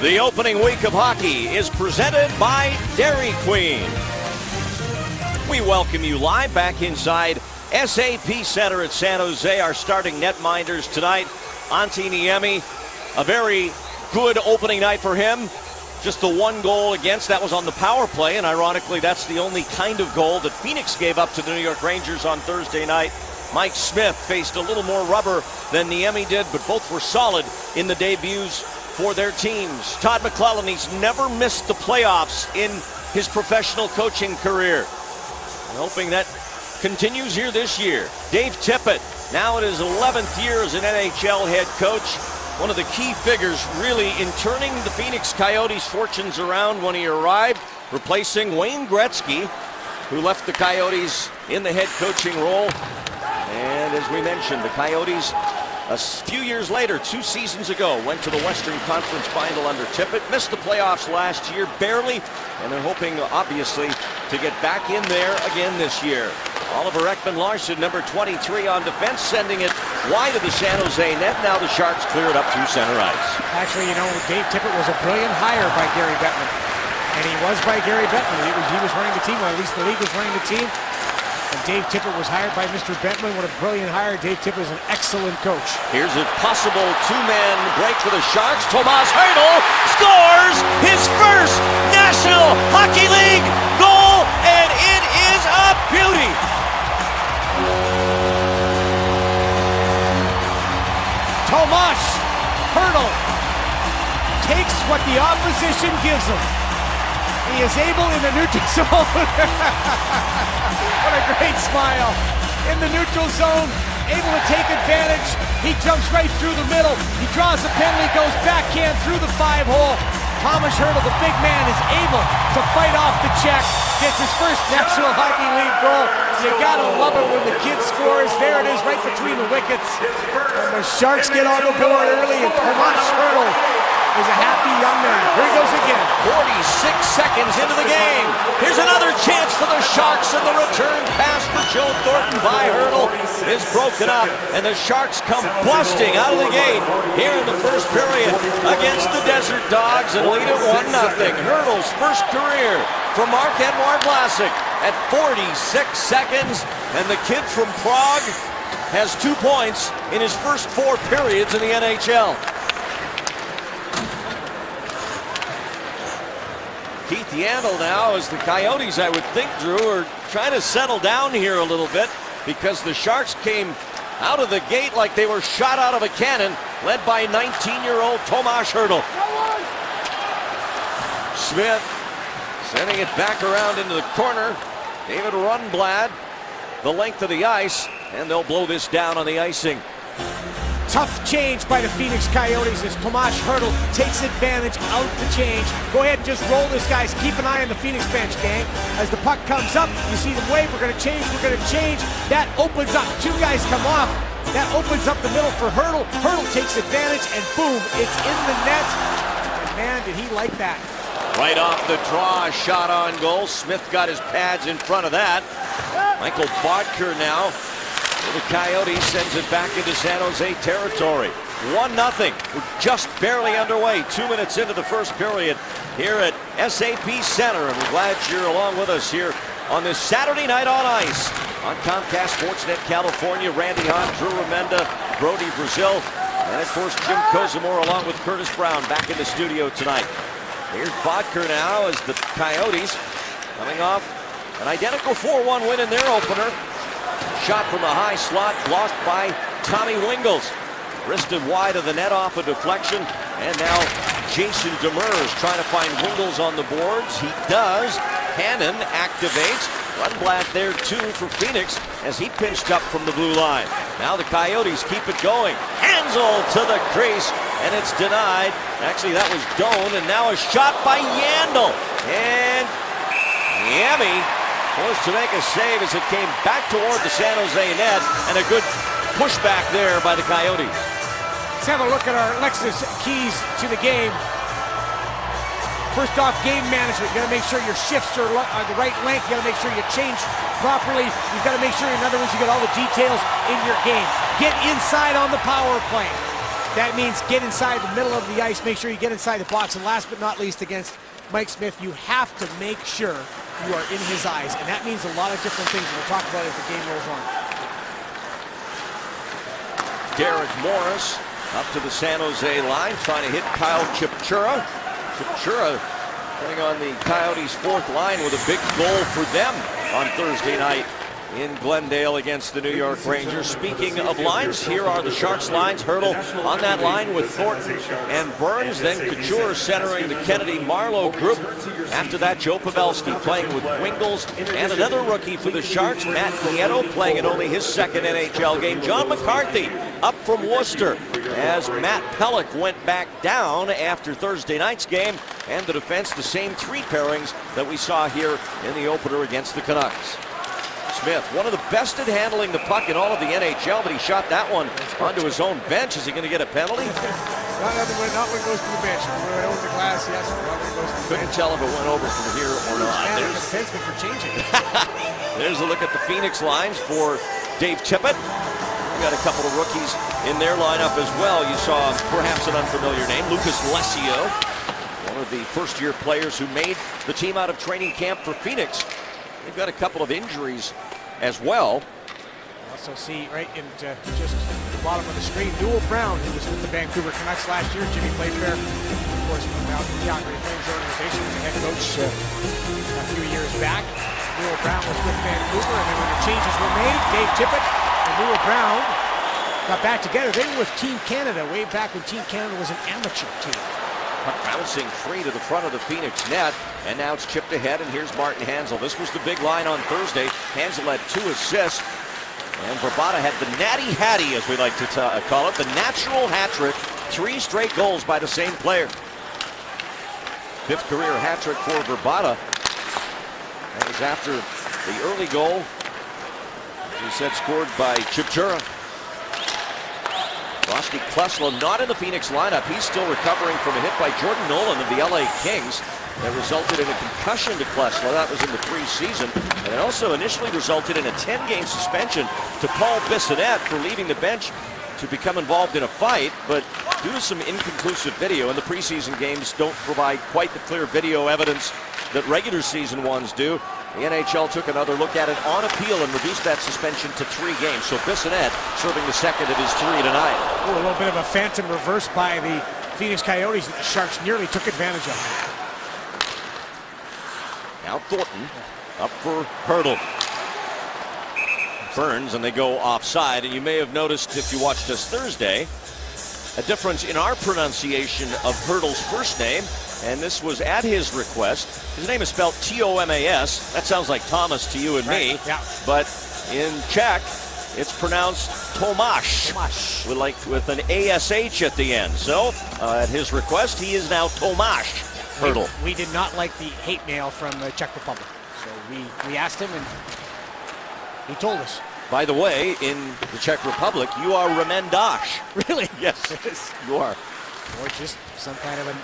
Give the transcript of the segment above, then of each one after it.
The opening week of hockey is presented by Dairy Queen. We welcome you live back inside SAP Center at San Jose. Our starting netminders tonight, Antti Niemi. A very good opening night for him. Just the one goal against, that was on the power play, and ironically that's the only kind of goal that Phoenix gave up to the New York Rangers on Thursday night. Mike Smith faced a little more rubber than Niemi did, but both were solid in the debuts for their teams. Todd McLellan, he's never missed the playoffs in his professional coaching career. I'm hoping that continues here this year. Dave Tippett, now in his 11th year as an NHL head coach. One of the key figures really in turning the Phoenix Coyotes' fortunes around when he arrived, replacing Wayne Gretzky, who left the Coyotes in the head coaching role. And as we mentioned, the Coyotes, a few years later, 2 seasons ago, went to the Western Conference Final under Tippett, missed the playoffs last year, barely, and they're hoping, obviously, to get back in there again this year. Oliver Ekman-Larsson, number 23 on defense, sending it wide of the San Jose net. Now the Sharks clear it up through center ice. Actually, Dave Tippett was a brilliant hire by Gary Bettman. And he was by Gary Bettman. He was running the team, or at least the league was running the team. And Dave Tippett was hired by Mr. Bettman. What a brilliant hire. Dave Tippett is an excellent coach. Here's a possible two-man break for the Sharks. Tomas Hertl scores his first National Hockey League goal, and it is a beauty. Tomas Hertl takes what the opposition gives him. He is able in the neutral zone. What a great smile. In the neutral zone, able to take advantage. He jumps right through the middle. He draws a penalty, goes backhand through the 5-hole. Thomas Hertl, the big man, is able to fight off the check. Gets his first National Hockey League goal. You gotta love it when the kid scores. There it is, right between the wickets. And the Sharks get on the board early, and Tomas Hertl is a happy young man. Here he goes again. 46 seconds into the game. Here's another chance for the Sharks, and the return pass for Joe Thornton by Hertl is broken up, and the Sharks come busting out of the gate here in the first period against the Desert Dogs and lead it 1-0. Hertl's first career for Marc-Edouard Vlasic at 46 seconds, and the kid from Prague has 2 points in his first 4 periods in the NHL. Keith Yandle now, as the Coyotes, I would think, Drew, are trying to settle down here a little bit because the Sharks came out of the gate like they were shot out of a cannon, led by 19-year-old Tomas Hertl. Smith sending it back around into the corner. David Rundblad, the length of the ice, and they'll blow this down on the icing. Tough change by the Phoenix Coyotes as Tomas Hertl takes advantage out the change. Go ahead and just roll this, guys. Keep an eye on the Phoenix bench, gang. As the puck comes up, you see them wave. We're going to change. That opens up. 2 guys come off. That opens up the middle for Hertl. Hertl takes advantage, and boom, it's in the net. And man, did he like that. Right off the draw, a shot on goal. Smith got his pads in front of that. Michael Bodker now. The Coyotes sends it back into San Jose territory. 1-0. We're just barely underway. 2 minutes into the first period here at SAP Center. And we're glad you're along with us here on this Saturday night on ice. On Comcast Sportsnet California, Randy Hahn, Drew Remenda, Brody Brazil, and of course Jim Kozimor along with Curtis Brown back in the studio tonight. Here's Bodker now as the Coyotes coming off an identical 4-1 win in their opener. Shot from the high slot, blocked by Tommy Wingels. Wristed wide of the net off a deflection. And now Jason Demers trying to find Wingels on the boards. He does. Hannon activates. Rundblad there too for Phoenix as he pinched up from the blue line. Now the Coyotes keep it going. Hanzal to the crease, and it's denied. Actually, that was Doan, and now a shot by Yandle. And Niemi forced to make a save as it came back toward the San Jose net, and a good pushback there by the Coyotes. Let's have a look at our Lexus keys to the game. First off, game management. You got to make sure your shifts are the right length. You got to make sure you change properly. You've got to make sure, in other words, you got all the details in your game. Get inside on the power play. That means get inside the middle of the ice, make sure you get inside the box, and last but not least against Mike Smith, you have to make sure you are in his eyes, and that means a lot of different things we'll talk about as the game rolls on. Derek Morris up to the San Jose line, trying to hit Kyle Chipchura. Chipchura playing on the Coyotes' fourth line with a big goal for them on Thursday night in Glendale against the New York Rangers. Speaking of lines, here are the Sharks lines. Hertl on that line with Thornton and Burns. Then Couture centering the Kennedy-Marlowe group. After that, Joe Pavelski playing with Wingles and another rookie for the Sharks, Matt Nieto, playing in only his second NHL game. John McCarthy up from Worcester as Matt Pelech went back down after Thursday night's game. And the defense, the same three pairings that we saw here in the opener against the Canucks. Smith, one of the best at handling the puck in all of the NHL, but he shot that one onto his own bench. Is he going to get a penalty? Not when it goes to the bench. When it over the glass, yes. Not when it goes to the Couldn't tell if it went over from here or not. There's a defenseman for changing it. There's a look at the Phoenix lines for Dave Tippett. We got a couple of rookies in their lineup as well. You saw perhaps an unfamiliar name, Lucas Lessio, one of the first-year players who made the team out of training camp for Phoenix. They've got a couple of injuries as well. Also see right in just the bottom of the screen, Newell Brown, who was with the Vancouver Canucks last year. Jimmy Playfair, of course, from the Calgary Flames organization, was the head coach a few years back. Newell Brown was with Vancouver, and then when the changes were made, Dave Tippett and Newell Brown got back together. They were with Team Canada way back when Team Canada was an amateur team. Bouncing free to the front of the Phoenix net, and now it's chipped ahead, and here's Martin Hanzal. This was the big line on Thursday. Hanzal had 2 assists, and Vrbata had the natty hattie, as we like to call it, the natural hat trick. 3 straight goals by the same player. 5th career hat trick for Vrbata. That was after the early goal, he said, scored by Chipchura. Roski Klesla not in the Phoenix lineup. He's still recovering from a hit by Jordan Nolan of the LA Kings that resulted in a concussion to Klesla. That was in the preseason. And it also initially resulted in a 10-game suspension to Paul Bissonnette for leaving the bench to become involved in a fight. But due to some inconclusive video, and the preseason games don't provide quite the clear video evidence that regular season ones do, the NHL took another look at it on appeal and reduced that suspension to 3 games. So Bissonnette serving the second of his 3 tonight. Ooh, a little bit of a phantom reverse by the Phoenix Coyotes that the Sharks nearly took advantage of. Now Thornton up for Hertl. Burns, and they go offside. And you may have noticed, if you watched us Thursday, a difference in our pronunciation of Hertl's first name. And this was at his request. His name is spelled T-O-M-A-S. That sounds like Thomas to you and me. Yeah. But in Czech, it's pronounced Tomáš. With an A-S-H at the end. So, at his request, he is now Tomáš Hertl. We did not like the hate mail from the Czech Republic. So we asked him, and he told us. By the way, in the Czech Republic, you are Remendáš. Really? Yes, you are. Or just some kind of an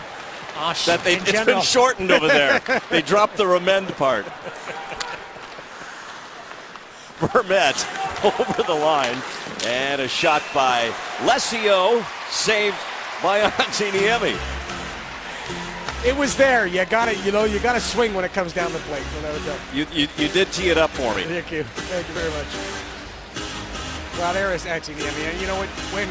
Osh it's been shortened over there. They dropped the Remand part. Vermette over the line, and a shot by Lessio, saved by Antiniemi. It was there. You got it. You got to swing when it comes down the plate. You did tee it up for me. Thank you very much. Well, there is Antiniemi. And you know what? When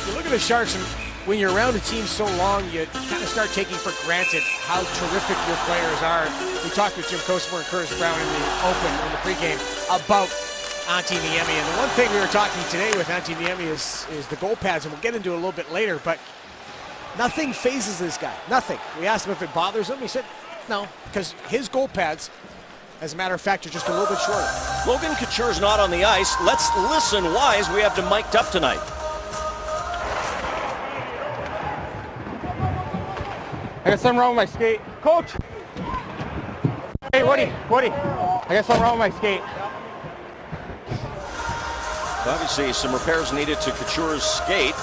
you look at the Sharks, and when you're around a team so long, you kind of start taking for granted how terrific your players are. We talked with Jim Kosmer and Curtis Brown in the open, in the pregame, about Antiniemi. And the one thing we were talking today with Antiniemi is the goal pads, and we'll get into it a little bit later, but nothing phases this guy. Nothing. We asked him if it bothers him. He said no, because his goal pads, as a matter of fact, are just a little bit shorter. Logan Couture's not on the ice. Let's listen why, as we have him mic'd up tonight. I got something wrong with my skate. Coach! Hey, Woody, I got something wrong with my skate. Obviously, some repairs needed to Couture's skate.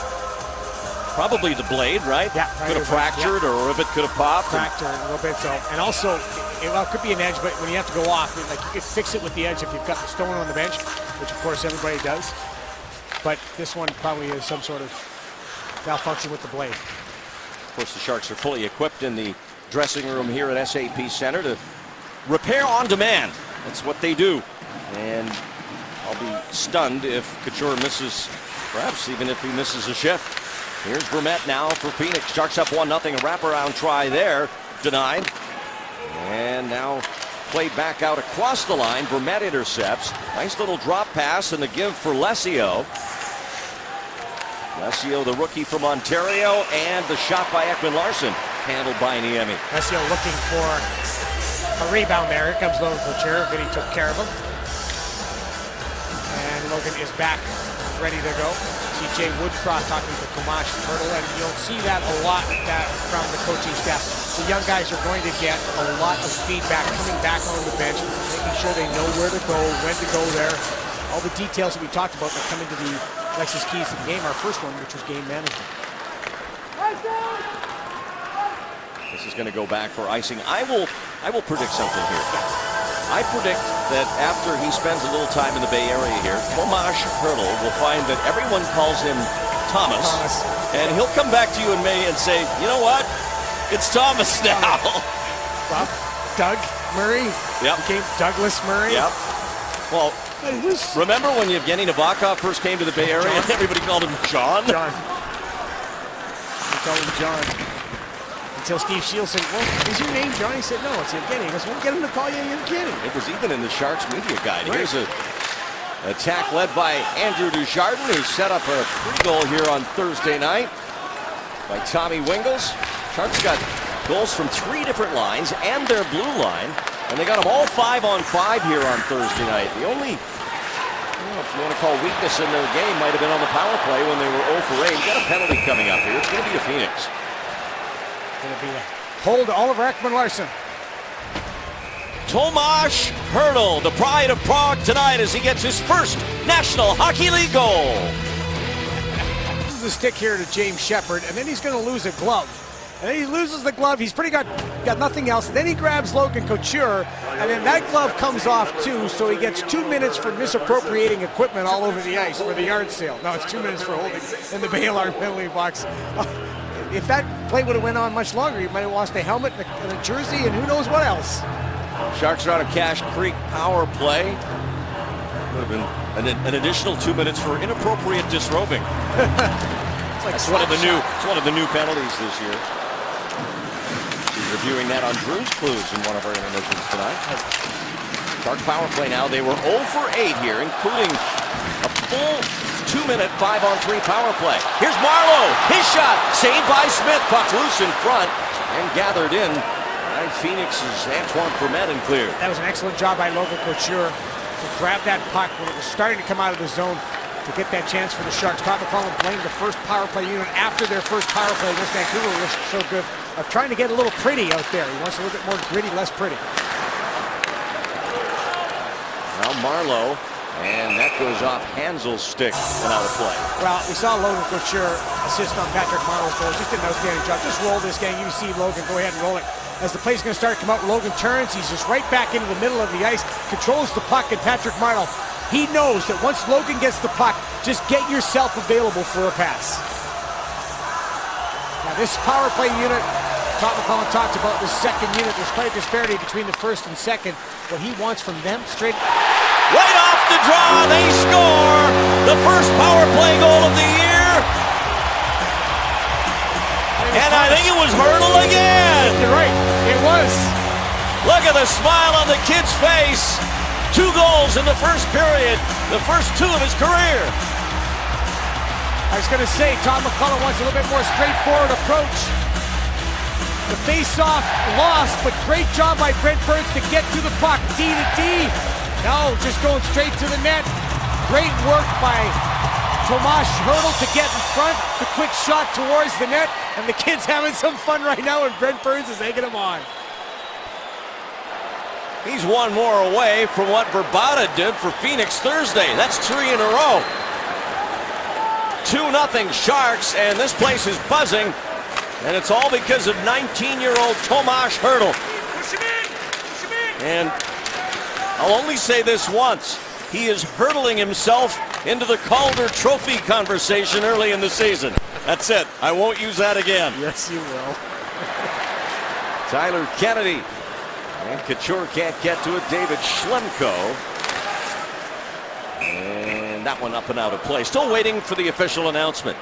Probably the blade, right? Yeah. Could have fractured, or a rivet could have popped. Fractured a little bit, so. And also, it could be an edge, but when you have to go off, like you could fix it with the edge if you've got the stone on the bench, which of course everybody does. But this one probably is some sort of malfunction with the blade. Of course, the Sharks are fully equipped in the dressing room here at SAP Center to repair on demand. That's what they do. And I'll be stunned if Couture misses, perhaps even if he misses a shift. Here's Vermette now for Phoenix. Sharks up 1-0. A wraparound try there. Denied. And now played back out across the line. Vermette intercepts. Nice little drop pass and the give for Lesio. Lesio, the rookie from Ontario, and the shot by Ekman-Larsson, handled by Niemi. Lesio looking for a rebound there. Here comes Logan Couture. Vinny took care of him. And Logan is back, ready to go. See Jay Woodcroft talking to Tomas Hertl, and you'll see that a lot from the coaching staff. The young guys are going to get a lot of feedback coming back on the bench, making sure they know where to go, when to go there. All the details that we talked about that come into the Lexus keys to the game. Our first one, which was game management. This is going to go back for icing. I will predict something here. I predict that after he spends a little time in the Bay Area here, Tomas Hertl will find that everyone calls him Thomas. And he'll come back to you in May and say, you know what? It's Thomas now. Well, Doug Murray became Douglas Murray. Yep. Well, remember when Yevgeny Nabokov first came to the Bay Area and everybody called him John? John. They called him John. Until Steve Shields said, well, is your name John? He said, no, it's Yevgeny. He goes, well, get him to call you Yevgeny. It was even in the Sharks media guide. Right. Here's an attack led by Andrew Dujardin, who set up a pre-goal here on Thursday night by Tommy Wingels. Sharks got goals from 3 different lines and their blue line, and they got them all 5-on-5 here on Thursday night. The only, if you want to call weakness in their game, might have been on the power play when they were 0 for 8. Got a penalty coming up here. It's going to be a Phoenix. Going to be a hold to Oliver Ekman-Larsson. Tomas Hertl, the pride of Prague tonight as he gets his first National Hockey League goal. The stick here to James Shepard, and then he's going to lose a glove. And then he loses the glove. He's pretty got nothing else. And then he grabs Logan Couture, and then that glove comes off too. So he gets 2 minutes for misappropriating equipment all over the ice for the yard sale. No, it's 2 minutes for holding in the Baylor penalty box. If that play would have went on much longer, he might have lost a helmet and a jersey and who knows what else. Sharks are out of Cache Creek power play. Would have been an additional 2 minutes for inappropriate disrobing. It's one of the new penalties this year. She's reviewing that on Drew's Clues in one of our intermissions tonight. Shark power play now. They were 0 for 8 here, including a full 2-minute 5-on-3 power play. Here's Marleau. His shot saved by Smith. Puck loose in front and gathered in by Phoenix's Antoine Vermette and cleared. That was an excellent job by Logan Couture to grab that puck when it was starting to come out of the zone to get that chance for the Sharks. Todd McLellan blamed the first power play unit after their first power play against Vancouver was so good of trying to get a little pretty out there. He wants a little bit more gritty, less pretty. Now Marleau, and that goes off Hansel's stick and out of play. Well, we saw Logan Couture assist on Patrick Marleau's goal. Just did an outstanding job. Just roll this game. You see Logan go ahead and roll it. As the play's going to start to come out, Logan turns. He's just right back into the middle of the ice, controls the puck, and Patrick Marleau, he knows that once Logan gets the puck, just get yourself available for a pass. Now this power play unit, Todd McLellan talked about the second unit. There's quite a disparity between the first and second. What he wants from them, straight... Right off the draw, they score the first power play goal of the year. And I think it was Hertl again. You're right, it was. Look at the smile on the kid's face. 2 goals in the first period, the first 2 of his career. I was going to say, Todd McLellan wants a little bit more straightforward approach. The face-off lost, but great job by Brent Burns to get to the puck, D to D. No, just going straight to the net. Great work by Tomas Hertl to get in front. The quick shot towards the net, and the kid's having some fun right now, and Brent Burns is egging him on. He's 1 more away from what Verbata did for Phoenix Thursday. That's 3 in a row. 2-0 Sharks, and this place is buzzing. And it's all because of 19-year-old Tomas Hertl. And I'll only say this once. He is hurtling himself into the Calder Trophy conversation early in the season. That's it. I won't use that again. Yes, you will. Tyler Kennedy. And Couture can't get to it. David Schlemko. And that one up and out of play. Still waiting for the official announcement.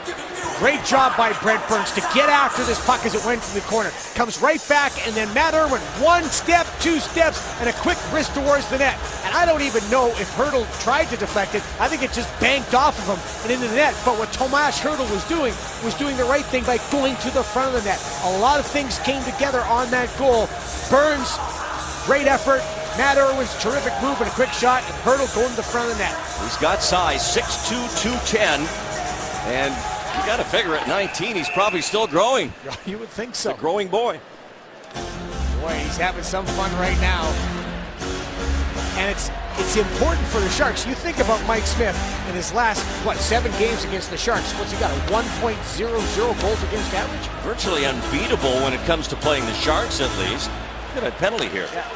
Great job by Brent Burns to get after this puck as it went to the corner. Comes right back, and then Matt Irwin, 1 step, 2 steps, and a quick wrist towards the net. And I don't even know if Hertl tried to deflect it. I think it just banked off of him and into the net. But what Tomas Hertl was doing the right thing by going to the front of the net. A lot of things came together on that goal. Burns, great effort. Matt Irwin's terrific move and a quick shot, and Hertl going to the front of the net. He's got size, 6'2", 210, and you got to figure at 19 he's probably still growing. You would think so. A growing boy. Boy, he's having some fun right now. And it's important for the Sharks. You think about Mike Smith in his last, 7 games against the Sharks. What's he got, a 1.00 goals against average? Virtually unbeatable when it comes to playing the Sharks, at least. Look at that penalty here. Yeah.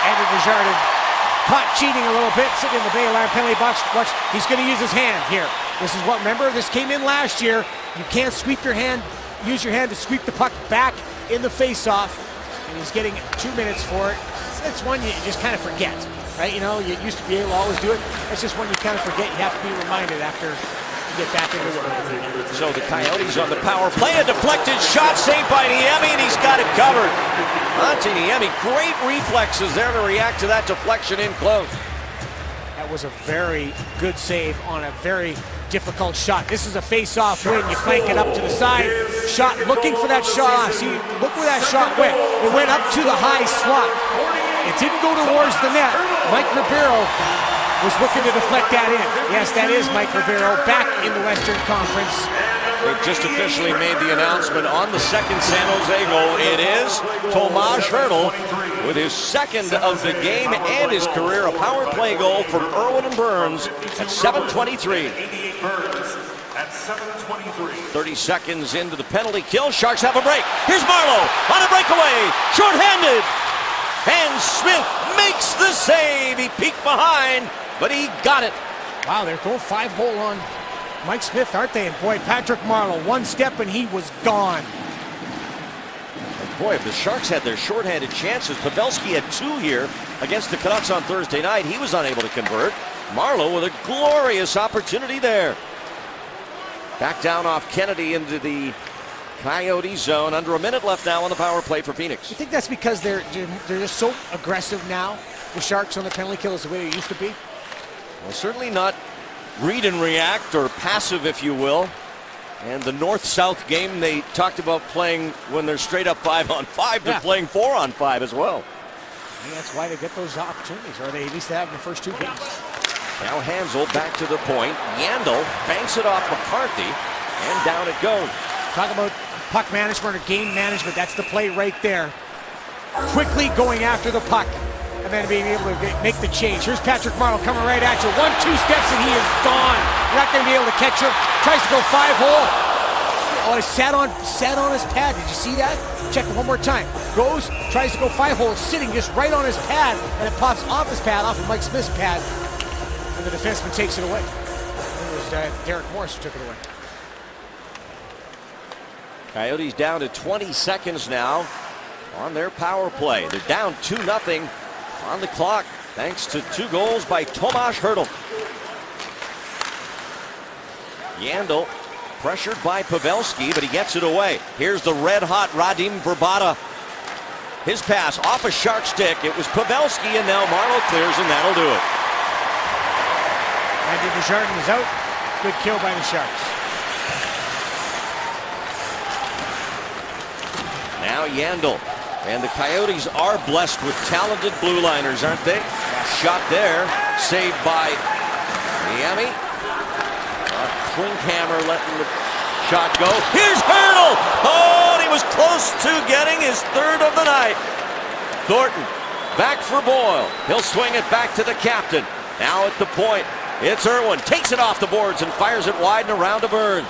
Andrew Desjardins caught cheating a little bit, sitting in the Bay line penalty box. Watch, he's going to use his hand here. This is what, remember, this came in last year. You can't sweep your hand, use your hand to sweep the puck back in the face-off. And he's getting 2 minutes for it. It's one you just kind of forget, right? You know, you used to be able to always do it. It's just one you kind of forget. You have to be reminded after you get back into work. So the Coyotes on the power play. A deflected shot saved by Niemi, and he's got it covered. Antti Niemi, great reflexes there to react to that deflection in close. That was a very good save on a very difficult shot. This is a face-off win. You flank it up to the side. Shot, looking for that shot. See, look where that shot went. It went up to the high slot. It didn't go towards the net. Mike Ribeiro was looking to deflect that in. Yes, that is Mike Ribeiro back in the Western Conference. They've just officially made the announcement on the second San Jose goal. It is Tomas Hertl with his second of the game and his career. A power play goal from Irwin and Burns at 7:23. 30 seconds into the penalty kill. Sharks have a break. Here's Marleau on a breakaway. Short-handed. And Smith makes the save. He peeked behind, but he got it. Wow, they're going 5-hole on Mike Smith, aren't they? And boy, Patrick Marleau, 1 step and he was gone. And boy, if the Sharks had their shorthanded chances, Pavelski had 2 here against the Canucks on Thursday night. He was unable to convert. Marleau with a glorious opportunity there. Back down off Kennedy into the Coyote zone. Under a minute left now on the power play for Phoenix. You think that's because they're just so aggressive now, the Sharks on the penalty kill, is the way they used to be? Well, certainly not read and react or passive, if you will. And the North-South game, they talked about playing when they're straight up 5-on-5 to playing 4-on-5 as well. Maybe that's why they get those opportunities, or they at least have in the first 2 games. Now Hansel back to the point. Yandel banks it off McCarthy, and down it goes. Talk about puck management or game management. That's the play right there. Quickly going after the puck and then being able to make the change. Here's Patrick Marleau coming right at you. 1-2 steps and he is gone. You're not going to be able to catch him. Tries to go 5-hole. Oh, he sat on his pad. Did you see that? Check it one more time. Goes, tries to go 5-hole, sitting just right on his pad, and it pops off his pad, off of Mike Smith's pad, and the defenseman takes it away. It was Derek Morris who took it away. Coyotes down to 20 seconds now on their power play. They're down 2-0 on the clock thanks to 2 goals by Tomas Hertl. Yandel pressured by Pavelski, but he gets it away. Here's the red-hot Radim Vrbata. His pass off a Shark stick. It was Pavelski, and now Marleau clears, and that'll do it. Andrew Desjardins is out. Good kill by the Sharks. Now Yandel. And the Coyotes are blessed with talented blue liners, aren't they? Shot there, saved by Niemi. Klinkhammer letting the shot go. Here's Hertl! Oh, and he was close to getting his 3rd of the night. Thornton back for Boyle. He'll swing it back to the captain. Now at the point, it's Irwin. Takes it off the boards and fires it wide and around to Burns.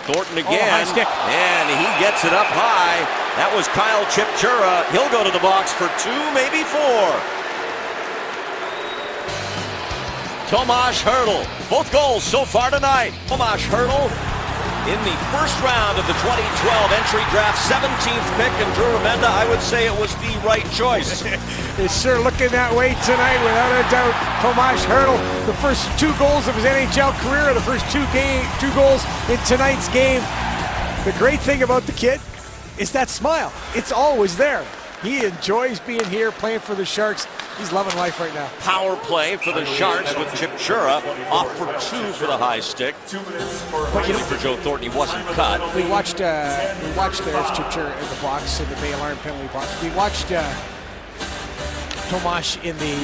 Thornton again, and he gets it up high. That was Kyle Chipchura. He'll go to the box for 2, maybe 4. Tomas Hertl. Both goals so far tonight. Tomas Hertl in the first round of the 2012 entry draft, 17th pick, and Drew Remenda, I would say it was the right choice. It's sure looking that way tonight, without a doubt. Tomas Hertl, the first 2 goals of his NHL career, the first 2 goals in tonight's game. The great thing about the kid is that smile. It's always there. He enjoys being here, playing for the Sharks. He's loving life right now. Power play for the Sharks with Chipchura off for 2 for the high stick. Luckily for Joe Thornton, he wasn't cut. We watched there's Chipchura in the box, in the Bay Alarm penalty box. We watched Tomas in the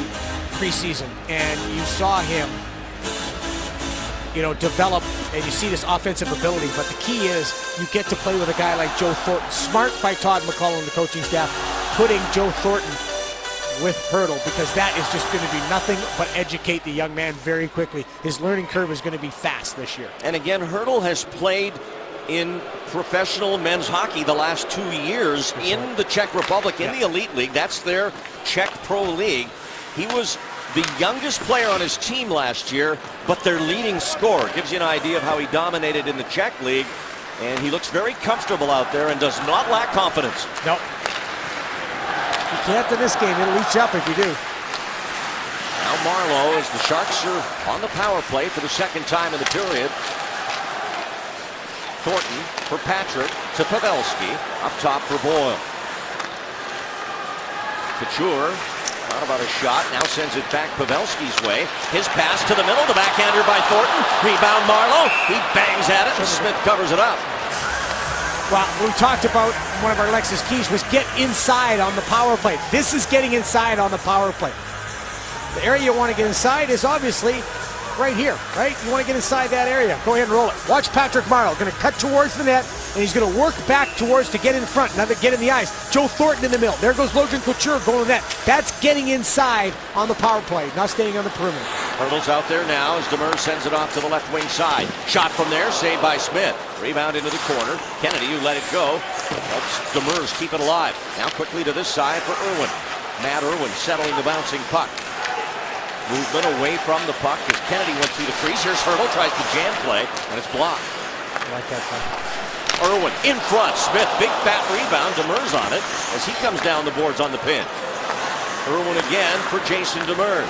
preseason, and you saw him, develop, and you see this offensive ability, but the key is you get to play with a guy like Joe Thornton. Smart by Todd McCullough and the coaching staff, putting Joe Thornton with Hertl, because that is just going to do nothing but educate the young man very quickly. His learning curve is going to be fast this year. And again, Hertl has played in professional men's hockey the last 2 years in the Czech Republic, in the Elite League. That's their Czech Pro League. He was the youngest player on his team last year, but their leading scorer. Gives you an idea of how he dominated in the Czech League. And he looks very comfortable out there and does not lack confidence. No. You can't in this game. It'll eat you up if you do. Now Marleau, as the Sharks are on the power play for the second time in the period. Thornton for Patrick to Pavelski. Up top for Boyle. Couture. Thought about a shot, now sends it back Pavelski's way. His pass to the middle, the backhander by Thornton. Rebound Marleau, he bangs at it, and Smith covers it up. Well, we talked about one of our Lexus keys was get inside on the power play. This is getting inside on the power play. The area you want to get inside is obviously right here, right? You want to get inside that area. Go ahead and roll it. Watch Patrick Marleau, going to cut towards the net, and he's going to work back towards to get in front, now to get in the ice. Joe Thornton in the middle. There goes Logan Couture going to the net. That's getting inside on the power play, not staying on the perimeter. Hertl's out there now as Demers sends it off to the left wing side. Shot from there, saved by Smith. Rebound into the corner. Kennedy, who let it go, helps Demers keep it alive. Now quickly to this side for Irwin. Matt Irwin settling the bouncing puck. Movement away from the puck as Kennedy went through the crease. Here's Hertl, tries the jam play, and it's blocked. I like that play. Irwin in front. Smith, big fat rebound. Demers on it as he comes down the boards on the pin. Irwin again for Jason Demers.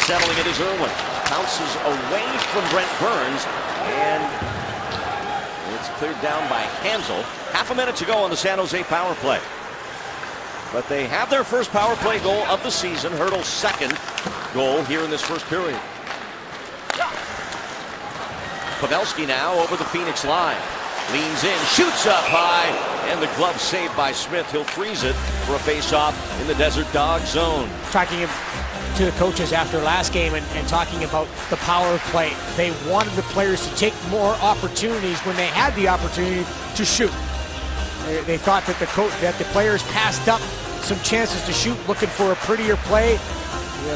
Settling it is Irwin. Bounces away from Brent Burns, and it's cleared down by Hansel. Half a minute to go on the San Jose power play. But they have their first power play goal of the season. Hertl's second goal here in this first period. Pavelski now over the Phoenix line. Leans in, shoots up high, and the glove saved by Smith. He'll freeze it for a face-off in the Desert Dog zone. Talking to the coaches after last game and talking about the power play. They wanted the players to take more opportunities when they had the opportunity to shoot. They thought that the players passed up some chances to shoot, looking for a prettier play.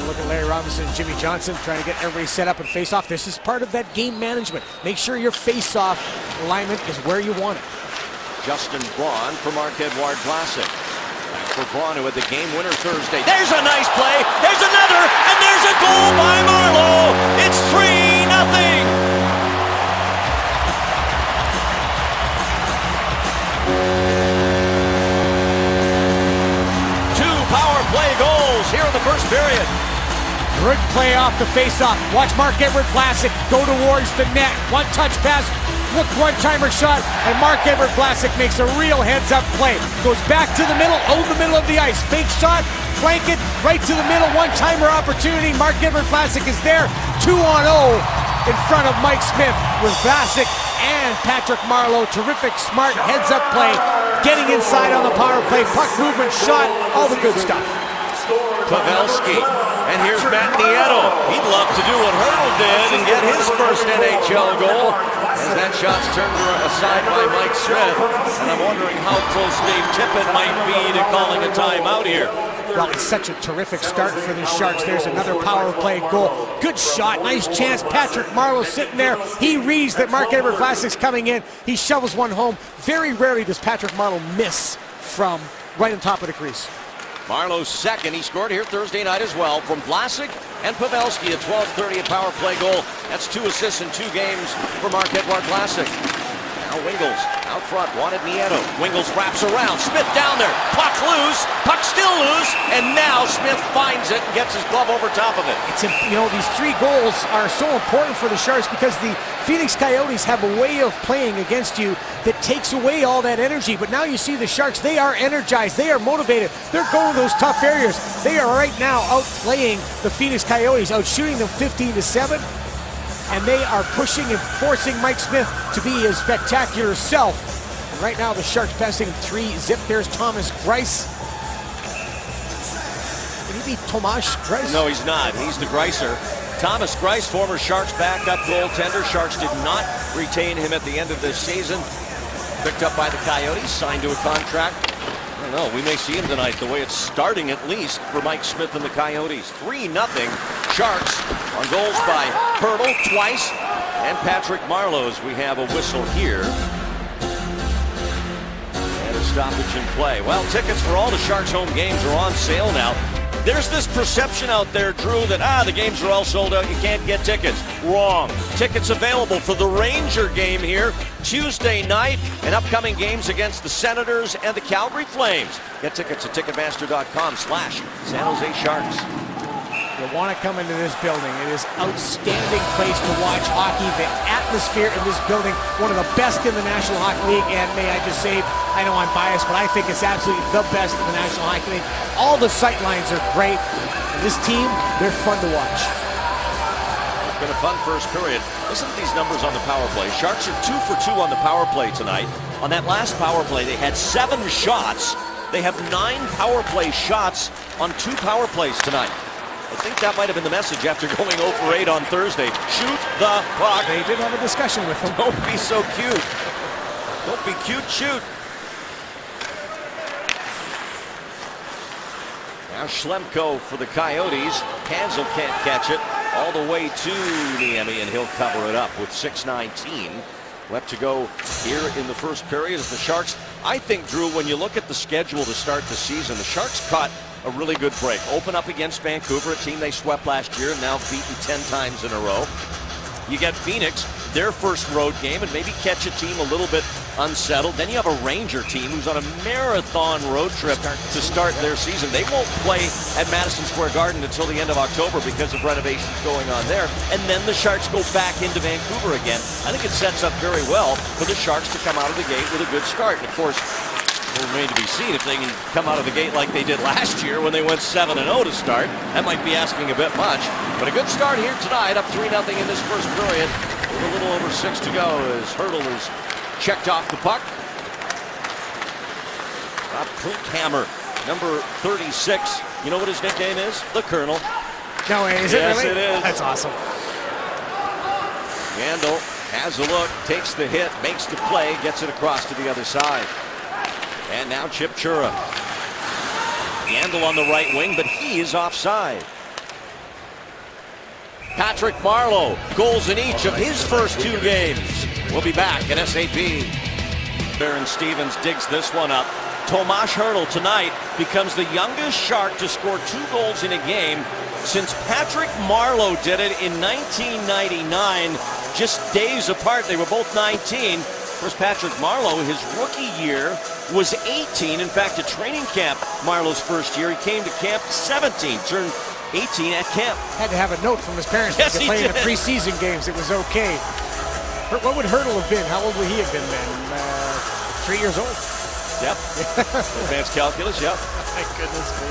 Look at Larry Robinson and Jimmy Johnson trying to get everybody set up and face off. This is part of that game management. Make sure your face-off alignment is where you want it. Justin Braun for Marc-Edouard Vlasic. Back for Braun, who had the game winner Thursday. There's a nice play. There's another, and there's a goal by Marleau. It's 3-0. Play goals here in the first period. Good play off the face-off. Watch Marc-Edouard Vlasic go towards the net. One-touch pass, look, one-timer shot, and Marc-Edouard Vlasic makes a real heads-up play. Goes back to the middle, the middle of the ice. Fake shot, flank it, right to the middle, one-timer opportunity. Marc-Edouard Vlasic is there, 2-on-0 in front of Mike Smith with Vlasic and Patrick Marleau. Terrific, smart heads-up play. Getting inside on the power play, puck movement, shot, all the good stuff. Pavelski, and here's Matt Nieto. He'd love to do what Hertl did and get his first NHL goal. As that shot's turned aside by Mike Smith, and I'm wondering how close Dave Tippett might be to calling a timeout here. Well, it's such a terrific start for the Sharks. There's another power play goal. Good shot, nice chance. Patrick Marleau sitting there. He reads that Marc-Edouard Vlasic's coming in. He shovels one home. Very rarely does Patrick Marleau miss from right on top of the crease. Marlowe's second. He scored here Thursday night as well from Vlasic and Pavelski, a 12:30 power play goal. That's 2 assists in 2 games for Marc-Edouard Vlasic. Now Wingels out front, wanted Nieto. Wingels wraps around, Smith down there, puck loose, puck still loose, and now Smith finds it and gets his glove over top of it. It's, these 3 goals are so important for the Sharks because the Phoenix Coyotes have a way of playing against you that takes away all that energy. But now you see the Sharks, they are energized, they are motivated, they're going to those tough areas. They are right now outplaying the Phoenix Coyotes, outshooting them 15-7. And they are pushing and forcing Mike Smith to be his spectacular self. And right now the Sharks passing 3 zip. There's Thomas Greiss. Can he be Tomas Greiss? No, he's not. He's the Greiser. Thomas Greiss, former Sharks backup goaltender. Sharks did not retain him at the end of this season. Picked up by the Coyotes, signed to a contract. I don't know, we may see him tonight, the way it's starting at least for Mike Smith and the Coyotes. 3-0 Sharks on goals by Hurdle twice and Patrick Marleau. We have a whistle here. And a stoppage in play. Well, tickets for all the Sharks home games are on sale now. There's this perception out there, Drew, that the games are all sold out, you can't get tickets. Wrong. Tickets available for the Ranger game here Tuesday night and upcoming games against the Senators and the Calgary Flames. Get tickets at Ticketmaster.com/San Jose Sharks. You want to come into this building. It is an outstanding place to watch hockey. The atmosphere in this building, one of the best in the National Hockey League. And may I just say, I know I'm biased, but I think it's absolutely the best in the National Hockey League. All the sight lines are great. And this team, they're fun to watch. It's been a fun first period. Listen to these numbers on the power play. Sharks are 2 for 2 on the power play tonight. On that last power play, they had 7 shots. They have 9 power play shots on 2 power plays tonight. I think that might have been the message after going 0 for 8 on Thursday. Shoot the puck. They did have a discussion with them. Don't be so cute. Don't be cute, shoot. Now Schlemko for the Coyotes. Hansel can't catch it all the way to Niemi, and he'll cover it up with 6:19 left to go here in the first period as the Sharks. I think, Drew, when you look at the schedule to start the season, the Sharks caught a really good break. Open up against Vancouver, a team they swept last year and now beaten 10 times in a row. You get Phoenix, their first road game, and maybe catch a team a little bit unsettled. Then you have a Ranger team who's on a marathon road trip to start their season. They won't play at Madison Square Garden until the end of October because of renovations going on there. And then the Sharks go back into Vancouver again. I think it sets up very well for the Sharks to come out of the gate with a good start. And of course, it remains to be seen if they can come out of the gate like they did last year when they went 7-0 to start. That might be asking a bit much. But a good start here tonight, up 3-0 in this first period. With a little over 6 to go as Hurdle is checked off the puck. Klinkhammer, number 36. You know what his nickname is? The Colonel. No way, is it really? Yes, it is. That's awesome. Yandel has a look, takes the hit, makes the play, gets it across to the other side. And now Chip Chura. Yandel on the right wing, but he is offside. Patrick Marleau, goals in each of his first 2 games. We'll be back at SAP. Baron Stevens digs this one up. Tomas Hurdle tonight becomes the youngest Shark to score 2 goals in a game since Patrick Marleau did it in 1999, just days apart. They were both 19. Of course, Patrick Marleau, his rookie year, was 18. In fact, at training camp, Marleau's first year, he came to camp 17, turned 18 at camp. Had to have a note from his parents Yes, to he play in did. the preseason games. It was okay. What would Hurdle have been? How old would he have been then? 3 years old. Yep. Advanced calculus, yep. My goodness me.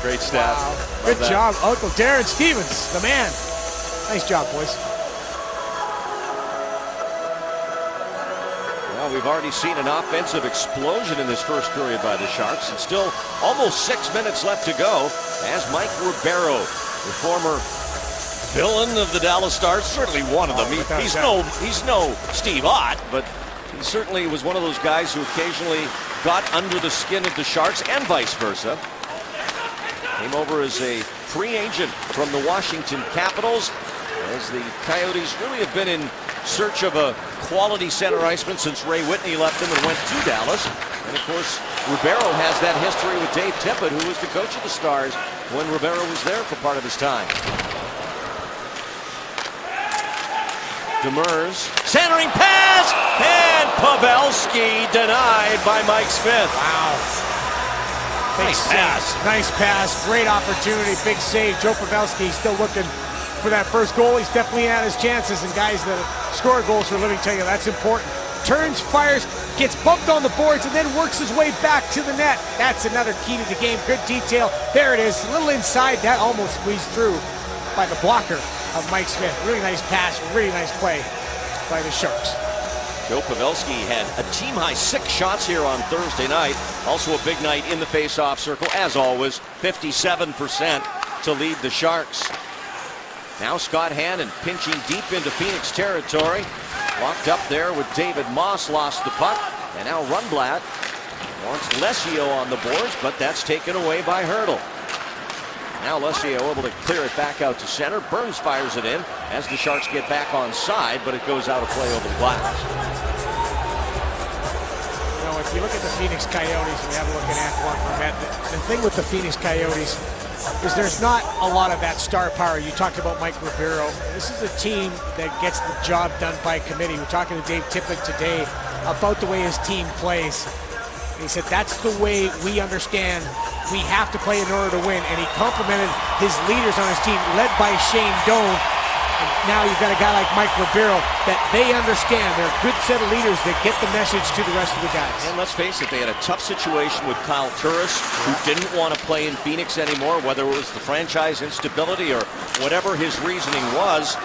Great stat. Wow. Love Good that. job, Uncle Darren Stevens, the man. Nice job, boys. Well, we've already seen an offensive explosion in this first period by the Sharks, and still almost 6 minutes left to go as Mike Ribeiro, the former villain of the Dallas Stars, certainly one of them. He's no Steve Ott, but he certainly was one of those guys who occasionally got under the skin of the Sharks and vice versa. Came over as a free agent from the Washington Capitals, as the Coyotes really have been in search of a quality center iceman since Ray Whitney left them and went to Dallas. And of course, Ribeiro has that history with Dave Tippett, who was the coach of the Stars when Ribeiro was there for part of his time. Demers, centering pass, and Pavelski denied by Mike Smith. Wow. Nice pass. Nice pass. Great opportunity. Big save. Joe Pavelski still looking for that first goal. He's definitely had his chances, and guys that score goals for a living tell you that's important. Turns, fires, gets bumped on the boards, and then works his way back to the net. That's another key to the game. Good detail. There it is. A little inside. That almost squeezed through by the blocker of Mike Smith. Really nice pass. Really nice play by the Sharks. Joe Pavelski had a team-high 6 shots here on Thursday night. Also a big night in the face-off circle, as always. 57% to lead the Sharks. Now Scott Hannon pinching deep into Phoenix territory. Locked up there with David Moss, lost the puck. And now Rundblad wants Lesio on the boards, but that's taken away by Hertl. Now Lesio able to clear it back out to center. Burns fires it in as the Sharks get back on side, but it goes out of play over the glass. You know, if you look at the Phoenix Coyotes, we have a look at Antoine Vermette. The thing with the Phoenix Coyotes is there's not a lot of that star power. You talked about Mike Ribeiro. This is a team that gets the job done by committee. We're talking to Dave Tippett today about the way his team plays. He said that's the way we understand we have to play in order to win. And he complimented his leaders on his team, led by Shane Doan. And now you've got a guy like Mike Ribeiro that they understand. They're a good set of leaders that get the message to the rest of the guys. And let's face it, they had a tough situation with Kyle Turris, who didn't want to play in Phoenix anymore, whether it was the franchise instability or whatever his reasoning was.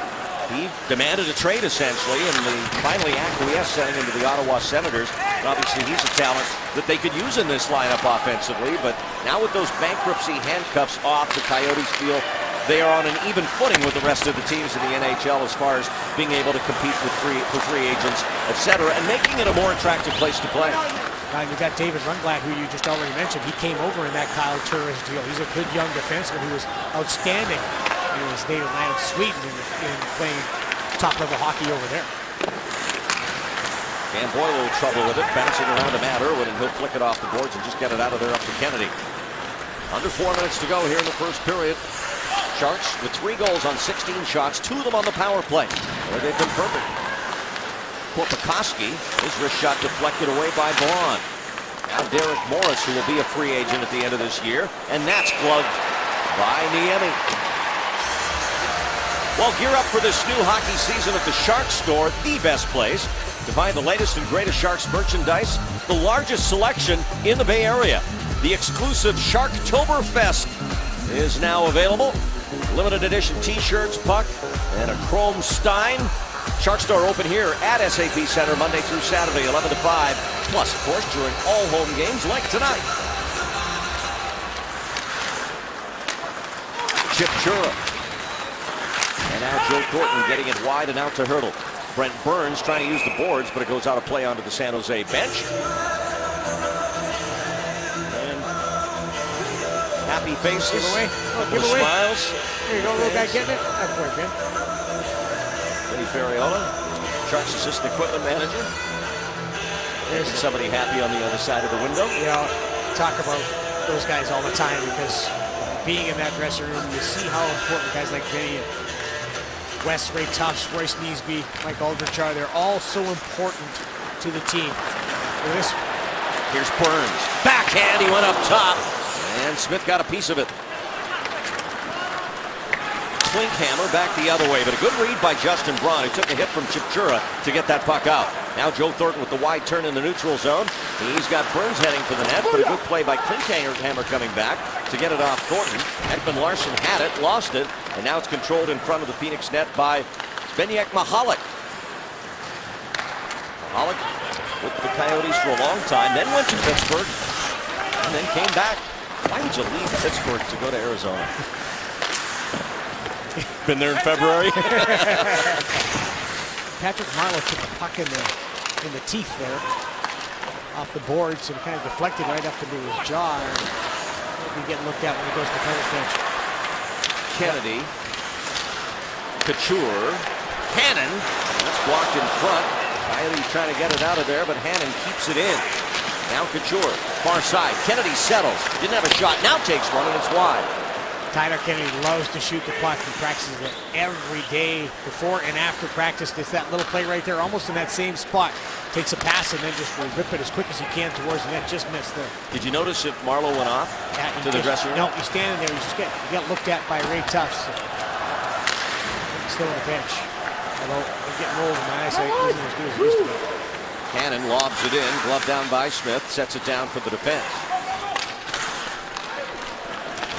He demanded a trade, essentially, and they finally acquiesced, sending him to the Ottawa Senators. And obviously, he's a talent that they could use in this lineup offensively, but now with those bankruptcy handcuffs off, the Coyotes feel they are on an even footing with the rest of the teams in the NHL as far as being able to compete for free agents, etc., and making it a more attractive place to play. You've got David Rundblad, who you just already mentioned. He came over in that Kyle Turris deal. He's a good young defenseman who was outstanding in his native land of Sweden in playing top-level hockey over there. Dan Boyle a little trouble with it, bouncing around to Matt Irwin, and he'll flick it off the boards and just get it out of there up to Kennedy. Under 4 minutes to go here in the first period. Sharks with 3 goals on 16 shots, 2 of them on the power play, where they've been perfect. Korpikoski, his wrist shot deflected away by Braun. Now Derek Morris, who will be a free agent at the end of this year, and that's gloved by Niemi. Well, gear up for this new hockey season at the Sharks store, the best place to find the latest and greatest Sharks merchandise, the largest selection in the Bay Area. The exclusive Sharktoberfest is now available. Limited edition t-shirts, puck, and a chrome Stein. Shark Store open here at SAP Center Monday through Saturday, 11 to 5. Plus, of course, during all home games like tonight. Chip Chura. And now Joe Thornton getting it wide and out to Hertl. Brent Burns trying to use the boards, but it goes out of play onto the San Jose bench. And happy faces. Give away. Give away. Smiles. There you go, little guy getting it. That's where it's been. Vinny Ferriola, Sharks assistant equipment manager. There's somebody happy on the other side of the window. You know, talk about those guys all the time because being in that dressing room, you see how important guys like Vinny and Wes, Ray Tufts, Royce Neesby, Mike Aldrich are. They're all so important to the team. Look at this. Here's Burns. Backhand, he went up top. And Smith got a piece of it. Klinkhammer back the other way, but a good read by Justin Braun, who took a hit from Chipchura to get that puck out. Now Joe Thornton with the wide turn in the neutral zone. He's got Burns heading for the net, but a good play by Klinkhammer coming back to get it off Thornton. Ekman Larsson had it, lost it, and now it's controlled in front of the Phoenix net by Zbigniew Michalek. Michalek with the Coyotes for a long time, then went to Pittsburgh, and then came back. Why would you leave Pittsburgh to go to Arizona? Been there in February. Patrick Marleau took the puck in the teeth there, off the boards, and kind of deflected right up into his jaw. He'll be getting looked at when he goes to the penalty bench. Kennedy, Couture, Hannon. That's blocked in front. Riley's trying to get it out of there, but Hannon keeps it in. Now Couture, far side. Kennedy settles. Didn't have a shot. Now takes one, and it's wide. Tyler Kennedy loves to shoot the puck. He practices it every day before and after practice. It's that little play right there, almost in that same spot. Takes a pass and then just will rip it as quick as he can towards the net. Just missed there. Did you notice if Marleau went off to the dressing room? No, he's standing there. He got looked at by Ray Tufts. He's still on the bench. Although he's getting old and my eyesight isn't as good as it used to be. Cannon lobs it in. Glove down by Smith. Sets it down for the defense.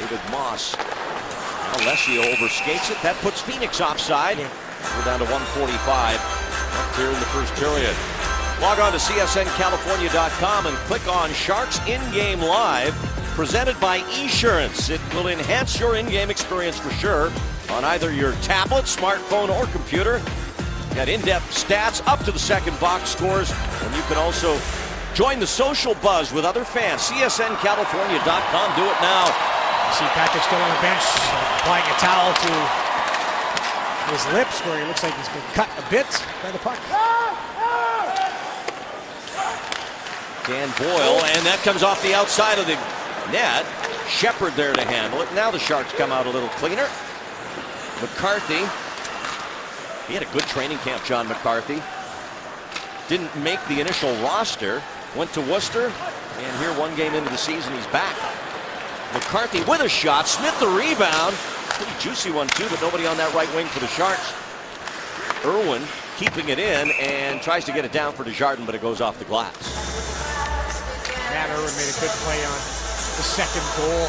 David Moss. Now Lescio overskates it. That puts Phoenix offside. We're down to 1:45 left here in the first period. Log on to csncalifornia.com and click on Sharks In-Game Live, presented by Esurance. It will enhance your in-game experience for sure on either your tablet, smartphone, or computer. Got in-depth stats up to the second box scores, and you can also join the social buzz with other fans. csncalifornia.com. Do it now. You see Patrick still on the bench, applying a towel to his lips where he looks like he's been cut a bit by the puck. Dan Boyle, and that comes off the outside of the net. Shepard there to handle it. Now the Sharks come out a little cleaner. McCarthy. He had a good training camp, John McCarthy. Didn't make the initial roster. Went to Worcester, and here one game into the season, he's back. McCarthy with a shot. Smith the rebound. Pretty juicy one, too, but nobody on that right wing for the Sharks. Irwin keeping it in and tries to get it down for Desjardins, but it goes off the glass. Matt Irwin made a good play on the second goal.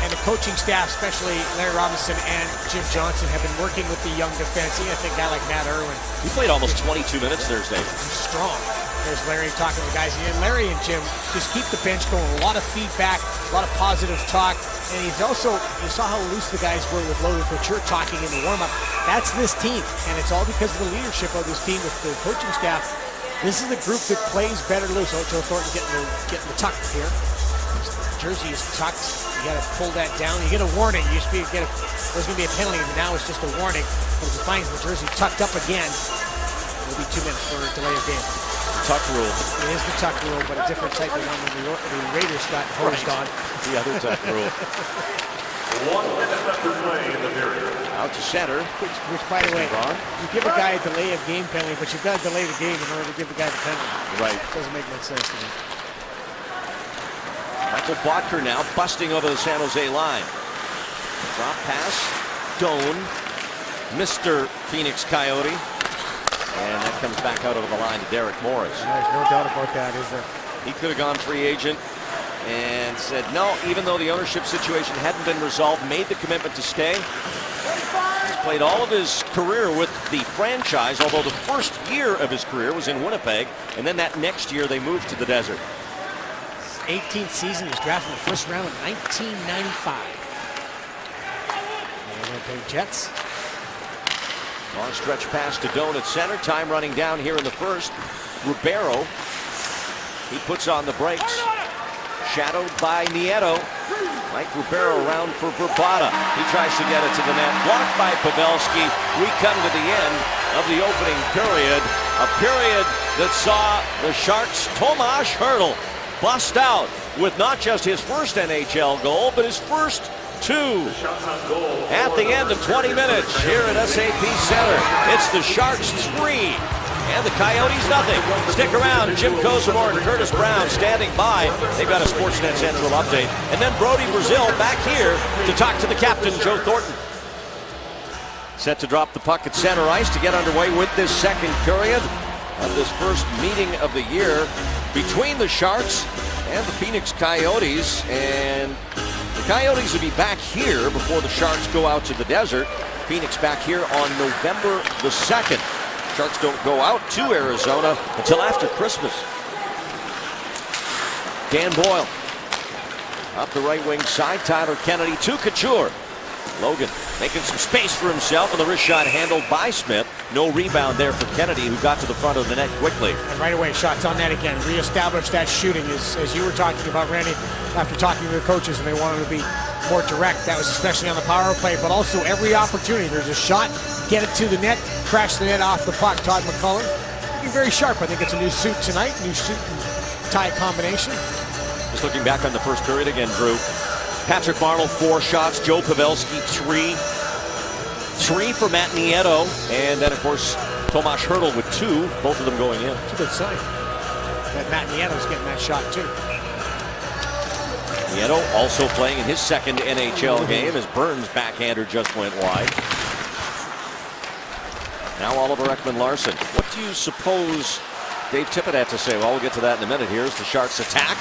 And the coaching staff, especially Larry Robinson and Jim Johnson, have been working with the young defense. I think a guy like Matt Irwin. He played almost 22 minutes Thursday. He's strong. There's Larry talking to the guys. And Larry and Jim just keep the bench going. A lot of feedback, a lot of positive talk. And he's also, you saw how loose the guys were with Logan Couture talking in the warm-up. That's this team. And it's all because of the leadership of this team with the coaching staff. This is the group that plays better loose. Joe Thornton getting the tuck here. Jersey is tucked. You got to pull that down. You get a warning. There's going to be a penalty, but now it's just a warning. But if he finds the jersey tucked up again, it'll be 2 minutes for a delay of game. The tuck rule. It is the tuck rule, but a different type of one than the Raiders got hosed on. The other tuck rule. 1 minute left to play in the period. Out to center. Which, by the way, you give a guy a delay of game penalty, but you've got to delay the game in order to give the guy the penalty. Right. It doesn't make much sense to me. Michael Bodker now busting over the San Jose line. Drop pass. Doan. Mr. Phoenix Coyote. And that comes back out over the line to Derek Morris. There's no doubt about that, is there? He could have gone free agent and said no, even though the ownership situation hadn't been resolved, made the commitment to stay. He's played all of his career with the franchise, although the first year of his career was in Winnipeg, and then that next year they moved to the desert. 18th season, he was drafted in the first round of 1995. And Winnipeg Jets. Long stretch pass to Doan at center. Time running down here in the first. Ribeiro. He puts on the brakes. Shadowed by Nieto. Mike Ribeiro around for Verbata. He tries to get it to the net. Blocked by Pavelski. We come to the end of the opening period. A period that saw the Sharks' Tomas Hertl bust out with not just his first NHL goal, but his first 2 at the end of 20 minutes here at SAP Center. It's the Sharks 3 and the Coyotes nothing. Stick around. Jim Kosovar and Curtis Brown standing by. They've got a Sportsnet Central update. And then Brody Brazil back here to talk to the captain, Joe Thornton. Set to drop the puck at center ice to get underway with this second period of this first meeting of the year between the Sharks and the Phoenix Coyotes. And the Coyotes will be back here before the Sharks go out to the desert. Phoenix back here on November the 2nd. Sharks don't go out to Arizona until after Christmas. Dan Boyle up the right wing side. Tyler Kennedy to Couture. Logan making some space for himself, and the wrist shot handled by Smith. No rebound there for Kennedy, who got to the front of the net quickly. And right away, shots on net again. Reestablish that shooting, as you were talking about, Randy, after talking to the coaches, and they wanted to be more direct. That was especially on the power play, but also every opportunity. There's a shot, get it to the net, crash the net off the puck. Todd McCullum looking very sharp. I think it's a new suit tonight, new suit and tie combination. Just looking back on the first period again, Drew. Patrick Marleau, 4 shots. Joe Pavelski, 3. 3 for Matt Nieto. And then, of course, Tomas Hertl with 2, both of them going in. It's a good sign that Matt Nieto's getting that shot, too. Nieto also playing in his second NHL game as Burns' backhander just went wide. Now Oliver Ekman-Larsson. What do you suppose Dave Tippett had to say? Well, we'll get to that in a minute. Here's the Sharks' attack.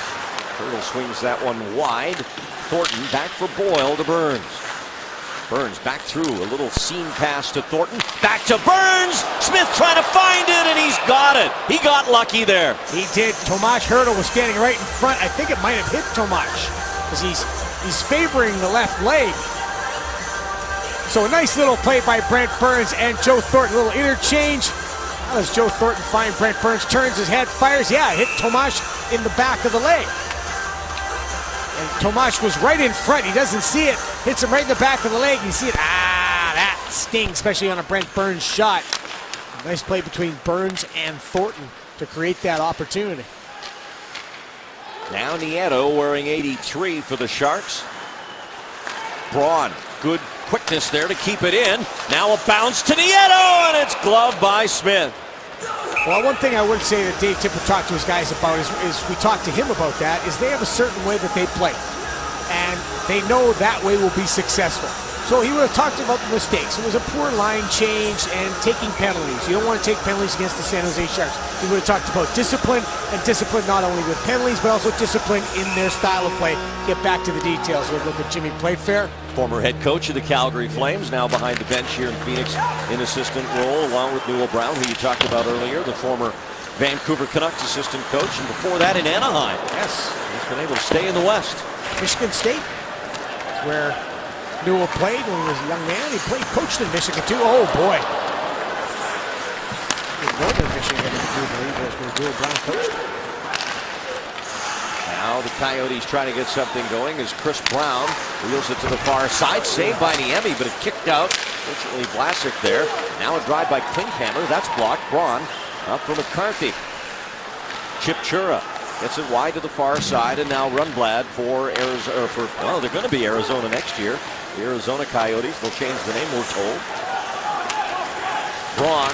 Hertl swings that one wide. Thornton back for Boyle to Burns. Burns back through, a little seam pass to Thornton. Back to Burns! Smith trying to find it, and he's got it. He got lucky there. He did. Tomas Hertl was standing right in front. I think it might have hit Tomas because he's favoring the left leg. So a nice little play by Brent Burns and Joe Thornton. A little interchange. How does Joe Thornton find Brent Burns? Turns his head, fires. Yeah, hit Tomas in the back of the leg. And Tomas was right in front. He doesn't see it. Hits him right in the back of the leg. You see it. Ah, that stings, especially on a Brent Burns shot. Nice play between Burns and Thornton to create that opportunity. Now Nieto wearing 83 for the Sharks. Braun, good quickness there to keep it in. Now a bounce to Nieto, and it's gloved by Smith. Well, one thing I would say that Dave Tippett talked to his guys about is we talked to him about that, is they have a certain way that they play. And they know that way will be successful. So he would have talked about the mistakes. It was a poor line change and taking penalties. You don't want to take penalties against the San Jose Sharks. He would have talked about discipline, and discipline not only with penalties, but also discipline in their style of play. Get back to the details. We'll look at Jimmy Playfair. Former head coach of the Calgary Flames, now behind the bench here in Phoenix in assistant role, along with Newell Brown, who you talked about earlier, the former Vancouver Canucks assistant coach, and before that in Anaheim. Yes. He's been able to stay in the West. Michigan State, where Newell played when he was a young man. He coached in Michigan too. Oh boy. In Northern Michigan, I believe, was where Newell Brown coached. Now the Coyotes trying to get something going as Chris Brown wheels it to the far side. Saved by Niemi, but it kicked out. Fortunately, Vlasic there. Now a drive by Klinkhammer. That's blocked. Braun up for McCarthy. Chip Chura gets it wide to the far side, and now Rundblad for Arizona. Well, they're going to be Arizona next year. The Arizona Coyotes. They'll change the name, we're told. Braun.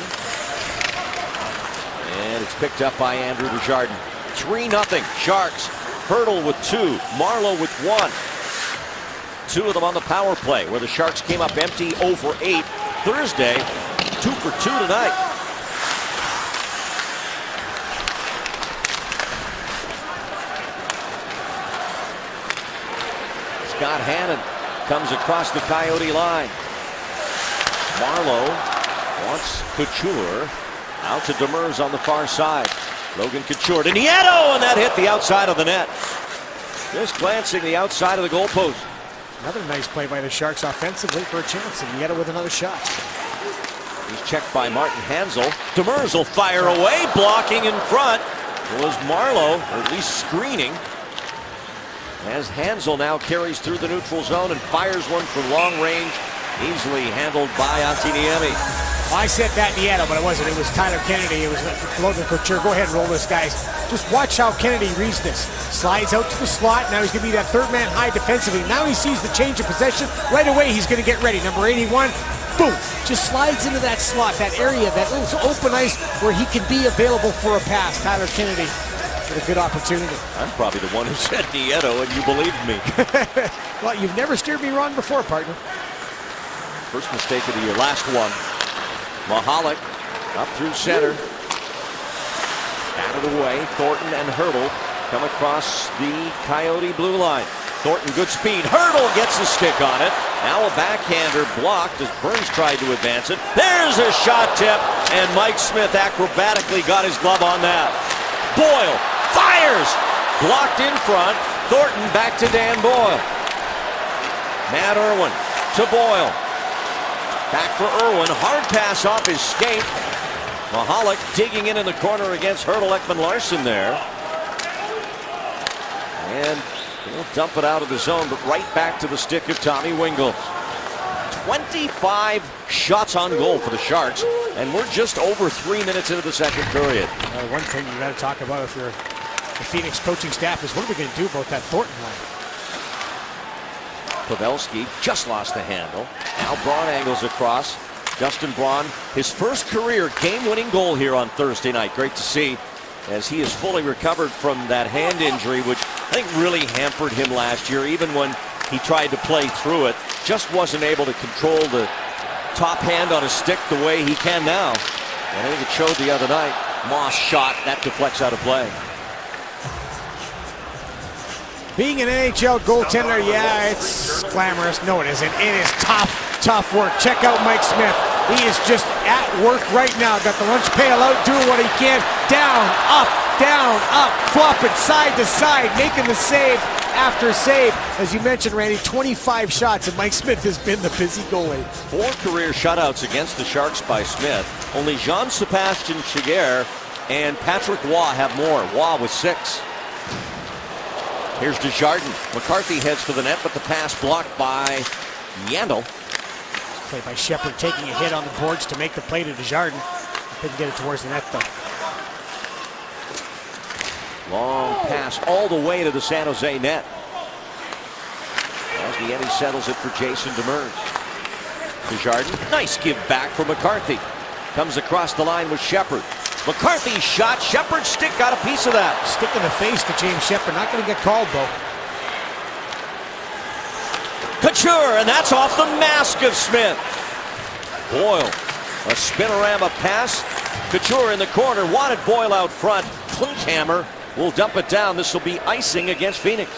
And it's picked up by Andrew Desjardins. 3-0 Sharks. Hertl with 2. Marleau with 1. 2 of them on the power play, where the Sharks came up empty 0 for 8 Thursday. 2 for 2 tonight. Scott Hannon comes across the Coyote line. Marleau wants Couture out to Demers on the far side. Logan Couture to Nieto, and that hit the outside of the net. Just glancing the outside of the goalpost. Another nice play by the Sharks offensively for a chance, and Nieto with another shot. He's checked by Martin Hanzal. Demers will fire away, blocking in front. It was Marleau, or at least screening, as Hanzal now carries through the neutral zone and fires one from long range, easily handled by Antiniemi. Well, I said that Nieto, but it wasn't. It was Tyler Kennedy. It was Logan Couture. Go ahead and roll this, guys. Just watch how Kennedy reads this. Slides out to the slot. Now he's going to be that third man high defensively. Now he sees the change of possession. Right away, he's going to get ready. Number 81, boom, just slides into that slot, that area, that little open ice where he can be available for a pass. Tyler Kennedy with a good opportunity. I'm probably the one who said Nieto, and you believed me. Well, you've never steered me wrong before, partner. First mistake of the year. Last one. Mahalik up through center. Batted away. Thornton and Hertl come across the Coyote blue line. Thornton, good speed. Hertl gets a stick on it. Now a backhander blocked as Burns tried to advance it. There's a shot tip, and Mike Smith acrobatically got his glove on that. Boyle fires. Blocked in front. Thornton back to Dan Boyle. Matt Irwin to Boyle. Back for Irwin. Hard pass off his skate. Mahalik digging in the corner against Hertl. Ekman-Larsson there. And he'll dump it out of the zone, but right back to the stick of Tommy Wingels. 25 shots on goal for the Sharks, and we're just over 3 minutes into the second period. One thing you got to talk about if you're the Phoenix coaching staff is, what are we going to do about that Thornton line? Pavelski just lost the handle. Now Braun angles across. Justin Braun, his first career game-winning goal here on Thursday night. Great to see as he is fully recovered from that hand injury, which I think really hampered him last year, even when he tried to play through it. Just wasn't able to control the top hand on his stick the way he can now. And I think it showed the other night. Moss shot, that deflects out of play. Being an NHL goaltender, yeah, it's glamorous. No, it isn't. It is tough work. Check out Mike Smith. He is just at work right now. Got the lunch pail out, doing what he can. Down, up, flopping side to side, making the save after save. As you mentioned, Randy, 25 shots, and Mike Smith has been the busy goalie. 4 career shutouts against the Sharks by Smith. Only Jean-Sebastien Giguère and Patrick Waugh have more. Waugh with 6. Here's Desjardins. McCarthy heads for the net, but the pass blocked by Yandel. Play by Shepard, taking a hit on the boards to make the play to Desjardins. Couldn't get it towards the net, though. Long pass all the way to the San Jose net. As the Eddie settles it for Jason Demers. Desjardins, nice give back for McCarthy. Comes across the line with Shepard. McCarthy's shot, Shepard's stick got a piece of that. Stick in the face to James Shepard, not going to get called though. Couture, and that's off the mask of Smith. Boyle, a spinorama pass. Couture in the corner, wanted Boyle out front. Klinkhammer will dump it down. This will be icing against Phoenix.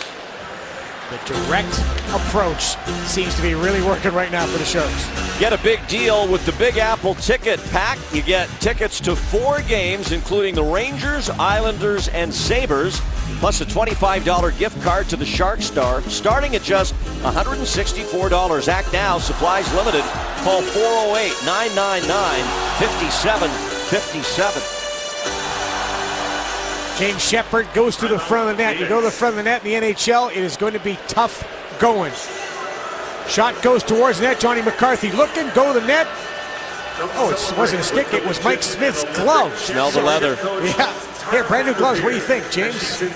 The direct approach seems to be really working right now for the Sharks. Get a big deal with the Big Apple ticket pack. You get tickets to 4 games, including the Rangers, Islanders, and Sabres, plus a $25 gift card to the Shark Star, starting at just $164. Act now, supplies limited. Call 408-999-5757. James Shepard goes to the front of the net. You go to the front of the net in the NHL, it is going to be tough going. Shot goes towards the net. Johnny McCarthy looking, go to the net. Oh, it wasn't a stick, it was Mike Smith's glove. Smell the leather. Yeah. Here, brand new gloves. What do you think, James? Did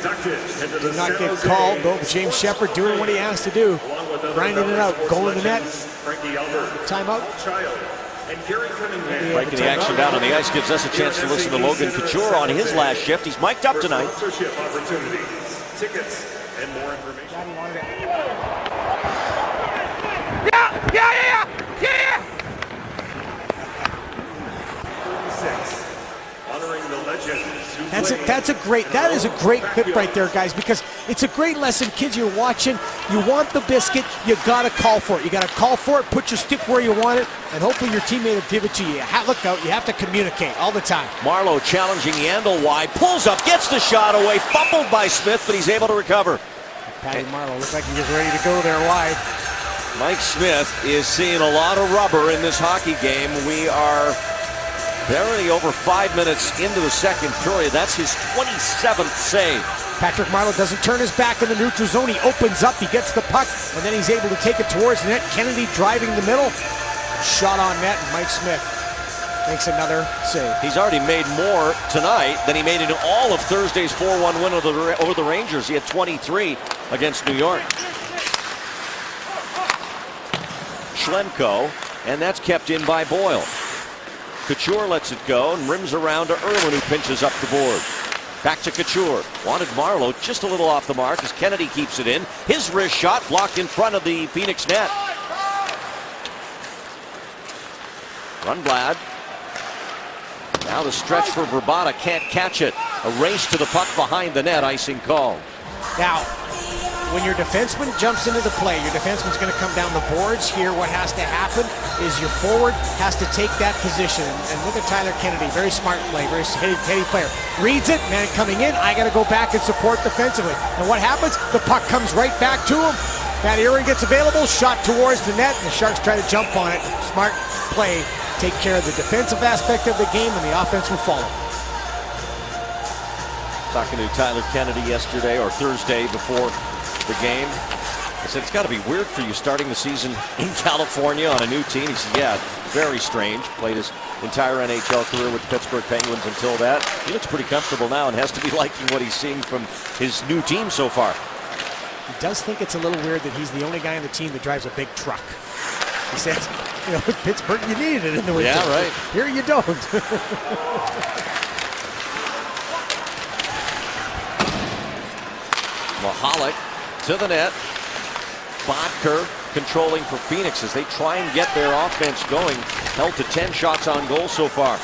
not get called, though. James Shepard doing what he has to do. Grinding it out, goal in the net. Timeout. Breaking the action down on the ice gives us a chance to listen to Logan Couture on his last shift. He's mic'd up tonight. Tickets and more information. Yeah! Honoring the legends. That is a great clip right there, guys, because it's a great lesson. Kids, you're watching, you want the biscuit, you gotta call for it. You gotta call for it, put your stick where you want it, and hopefully your teammate will give it to you. Look out, you have to communicate all the time. Marleau challenging Yandel wide, pulls up, gets the shot away, fumbled by Smith, but he's able to recover. Patty Marleau looks like he's ready to go there wide. Mike Smith is seeing a lot of rubber in this hockey game. We are barely over 5 minutes into the second period. That's his 27th save. Patrick Marleau doesn't turn his back in the neutral zone. He opens up, he gets the puck, and then he's able to take it towards the net. Kennedy driving the middle. Shot on net, and Mike Smith makes another save. He's already made more tonight than he made in all of Thursday's 4-1 win over the Rangers. He had 23 against New York. Schlemko, and that's kept in by Boyle. Couture lets it go and rims around to Irwin, who pinches up the board. Back to Couture. Wanted Marleau just a little off the mark as Kennedy keeps it in. His wrist shot blocked in front of the Phoenix net. Rundblad. Now the stretch for Vrbata, can't catch it. A race to the puck behind the net, icing call. Now, when your defenseman jumps into the play, your defenseman's going to come down the boards. Here, what has to happen is your forward has to take that position. And look at Tyler Kennedy, very smart play, very heady player. Reads it, man coming in, I got to go back and support defensively. And what happens? The puck comes right back to him. That Irwin gets available, shot towards the net, and the Sharks try to jump on it. Smart play, take care of the defensive aspect of the game, and the offense will follow. Talking to Tyler Kennedy yesterday, or Thursday before the game, I said, it's got to be weird for you starting the season in California on a new team. He said, yeah, Very strange. Played his entire NHL career with the Pittsburgh Penguins until that. He looks pretty comfortable now and has to be liking what he's seeing from his new team so far. He does think it's a little weird that he's the only guy on the team that drives a big truck. He says, you know, with Pittsburgh, you needed it in the winter. Yeah, right. Here you don't. Mahalik to the net. Bodker controlling for Phoenix as they try and get their offense going. Held to 10 shots on goal so far.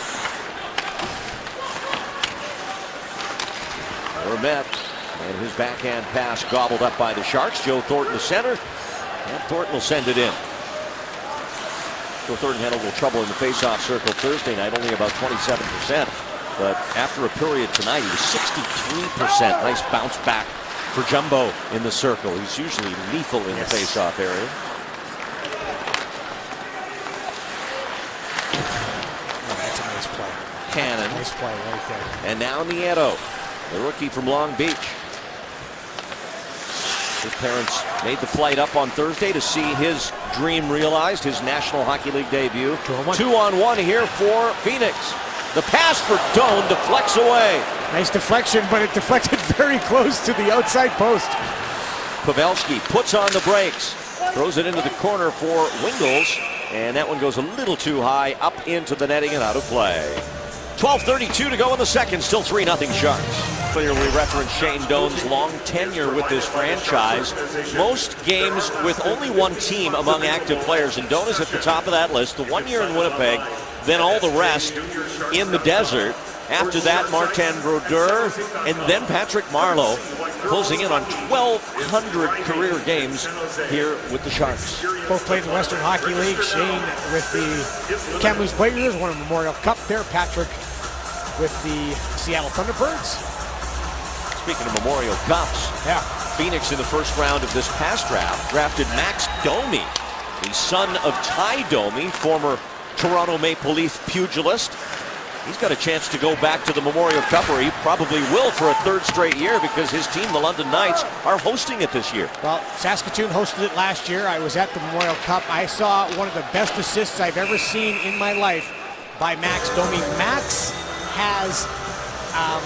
Vermette and his backhand pass gobbled up by the Sharks. Joe Thornton to center, and Thornton will send it in. Joe Thornton had a little trouble in the face-off circle Thursday night, only about 27%. But after a period tonight, he was 63%. Nice bounce back for Jumbo in the circle. He's usually lethal in the face-off area. Oh, that's a nice play. Cannon. Nice play right there. And now Nieto, the rookie from Long Beach. His parents made the flight up on Thursday to see his dream realized, his National Hockey League debut. 2-on-1 here for Phoenix. The pass for Doan deflects away. Nice deflection, but it deflected very close to the outside post. Pavelski puts on the brakes, throws it into the corner for Wingles, and that one goes a little too high up into the netting and out of play. 12:32 to go in the second, still 3-0 Sharks. Clearly reference Shane Doan's long tenure with this franchise. Most games with only one team among active players, and Doan is at the top of that list. The 1 year in Winnipeg, then all the rest in the desert. After that, Martin Brodeur, and then Patrick Marleau, closing in on 1,200 career games here with the Sharks. Both played in the Western Hockey League. Shane with the Kamloops Blazers, won a Memorial Cup there. Patrick with the Seattle Thunderbirds. Speaking of Memorial Cups, Phoenix in the first round of this past draft drafted Max Domi, the son of Ty Domi, former Toronto Maple Leaf pugilist. He's got a chance to go back to the Memorial Cup, where he probably will for a third straight year because his team, the London Knights, are hosting it this year. Well, Saskatoon hosted it last year. I was at the Memorial Cup. I saw one of the best assists I've ever seen in my life by Max Domi. Max has, I'm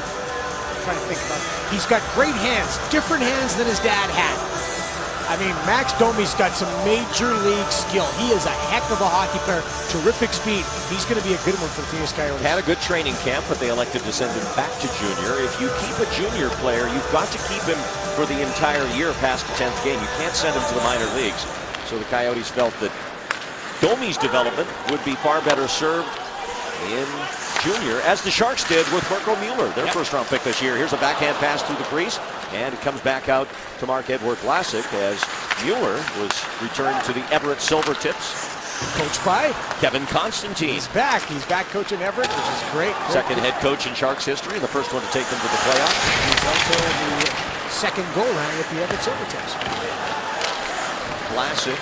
trying to think about it. He's got great hands, different hands than his dad had. I mean, Max Domi's got some major league skill. He is a heck of a hockey player, terrific speed. He's going to be a good one for the Phoenix Coyotes. Had a good training camp, but they elected to send him back to junior. If you keep a junior player, you've got to keep him for the entire year past the 10th game. You can't send him to the minor leagues. So the Coyotes felt that Domi's development would be far better served in junior, as the Sharks did with Mirko Mueller, their first-round pick this year. Here's a backhand pass through the crease, and it comes back out to Marc-Edouard Vlasic as Mueller was returned to the Everett Silvertips. Coached by Kevin Constantine. He's back in Everett, which is great. Second head coach in Sharks history, and the first one to take them to the playoffs. He's also in the second goal line with the Everett Silvertips. Vlasic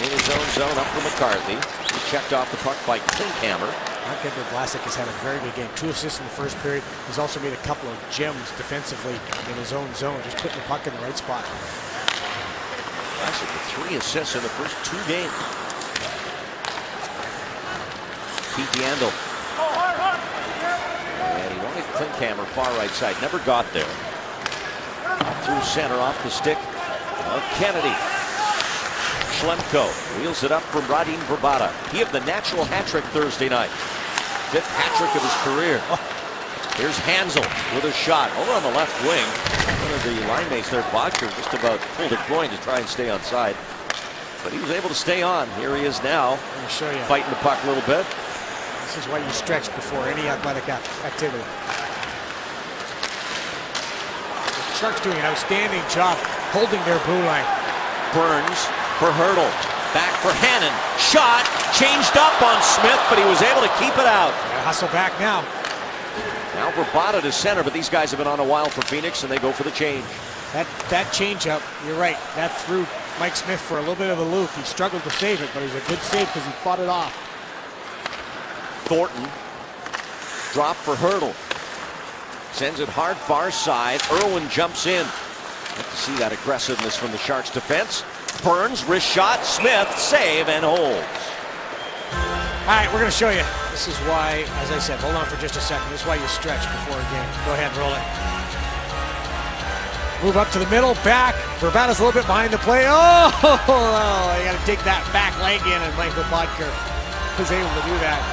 in his own zone up for McCarthy. He checked off the puck by Klinkhammer. Marc-Edouard Vlasic has had a very good game. 2 assists in the first period. He's also made a couple of gems defensively in his own zone, just putting the puck in the right spot. Vlasic with 3 assists in the first 2 games. Pete DeAndle. And he wanted Klinkhammer far right side. Never got there. Through center off the stick of Kennedy. Schlemko wheels it up from Radim Vrbata. He had the natural hat trick Thursday night. 5th hat trick of his career. Here's Hansel with a shot over on the left wing. One of the line mates there, Bodker, just about pulled a groin to try and stay on side. But he was able to stay on. Here he is now, I'll show you. fighting the puck a little bit. This is why you stretch before any athletic activity. The Sharks doing an outstanding job holding their blue line. Burns for Hurdle. Back for Hannon. Shot. Changed up on Smith, but he was able to keep it out. Gotta hustle back now. Now Vrbata to center, but these guys have been on a while for Phoenix, and they go for the change. That change-up, you're right, that threw Mike Smith for a little bit of a loop. He struggled to save it, but it was a good save because he fought it off. Thornton. Drop for Hurdle. Sends it hard far side. Irwin jumps in. Like to see that aggressiveness from the Sharks defense. Burns, wrist shot, Smith, save and holds. All right, we're going to show you. This is why, as I said, hold on for just a second. This is why you stretch before a game. Go ahead, roll it. Move up to the middle, back. Vrbata's a little bit behind the play. Oh, you got to dig that back leg in, and Michael Bodker was able to do that.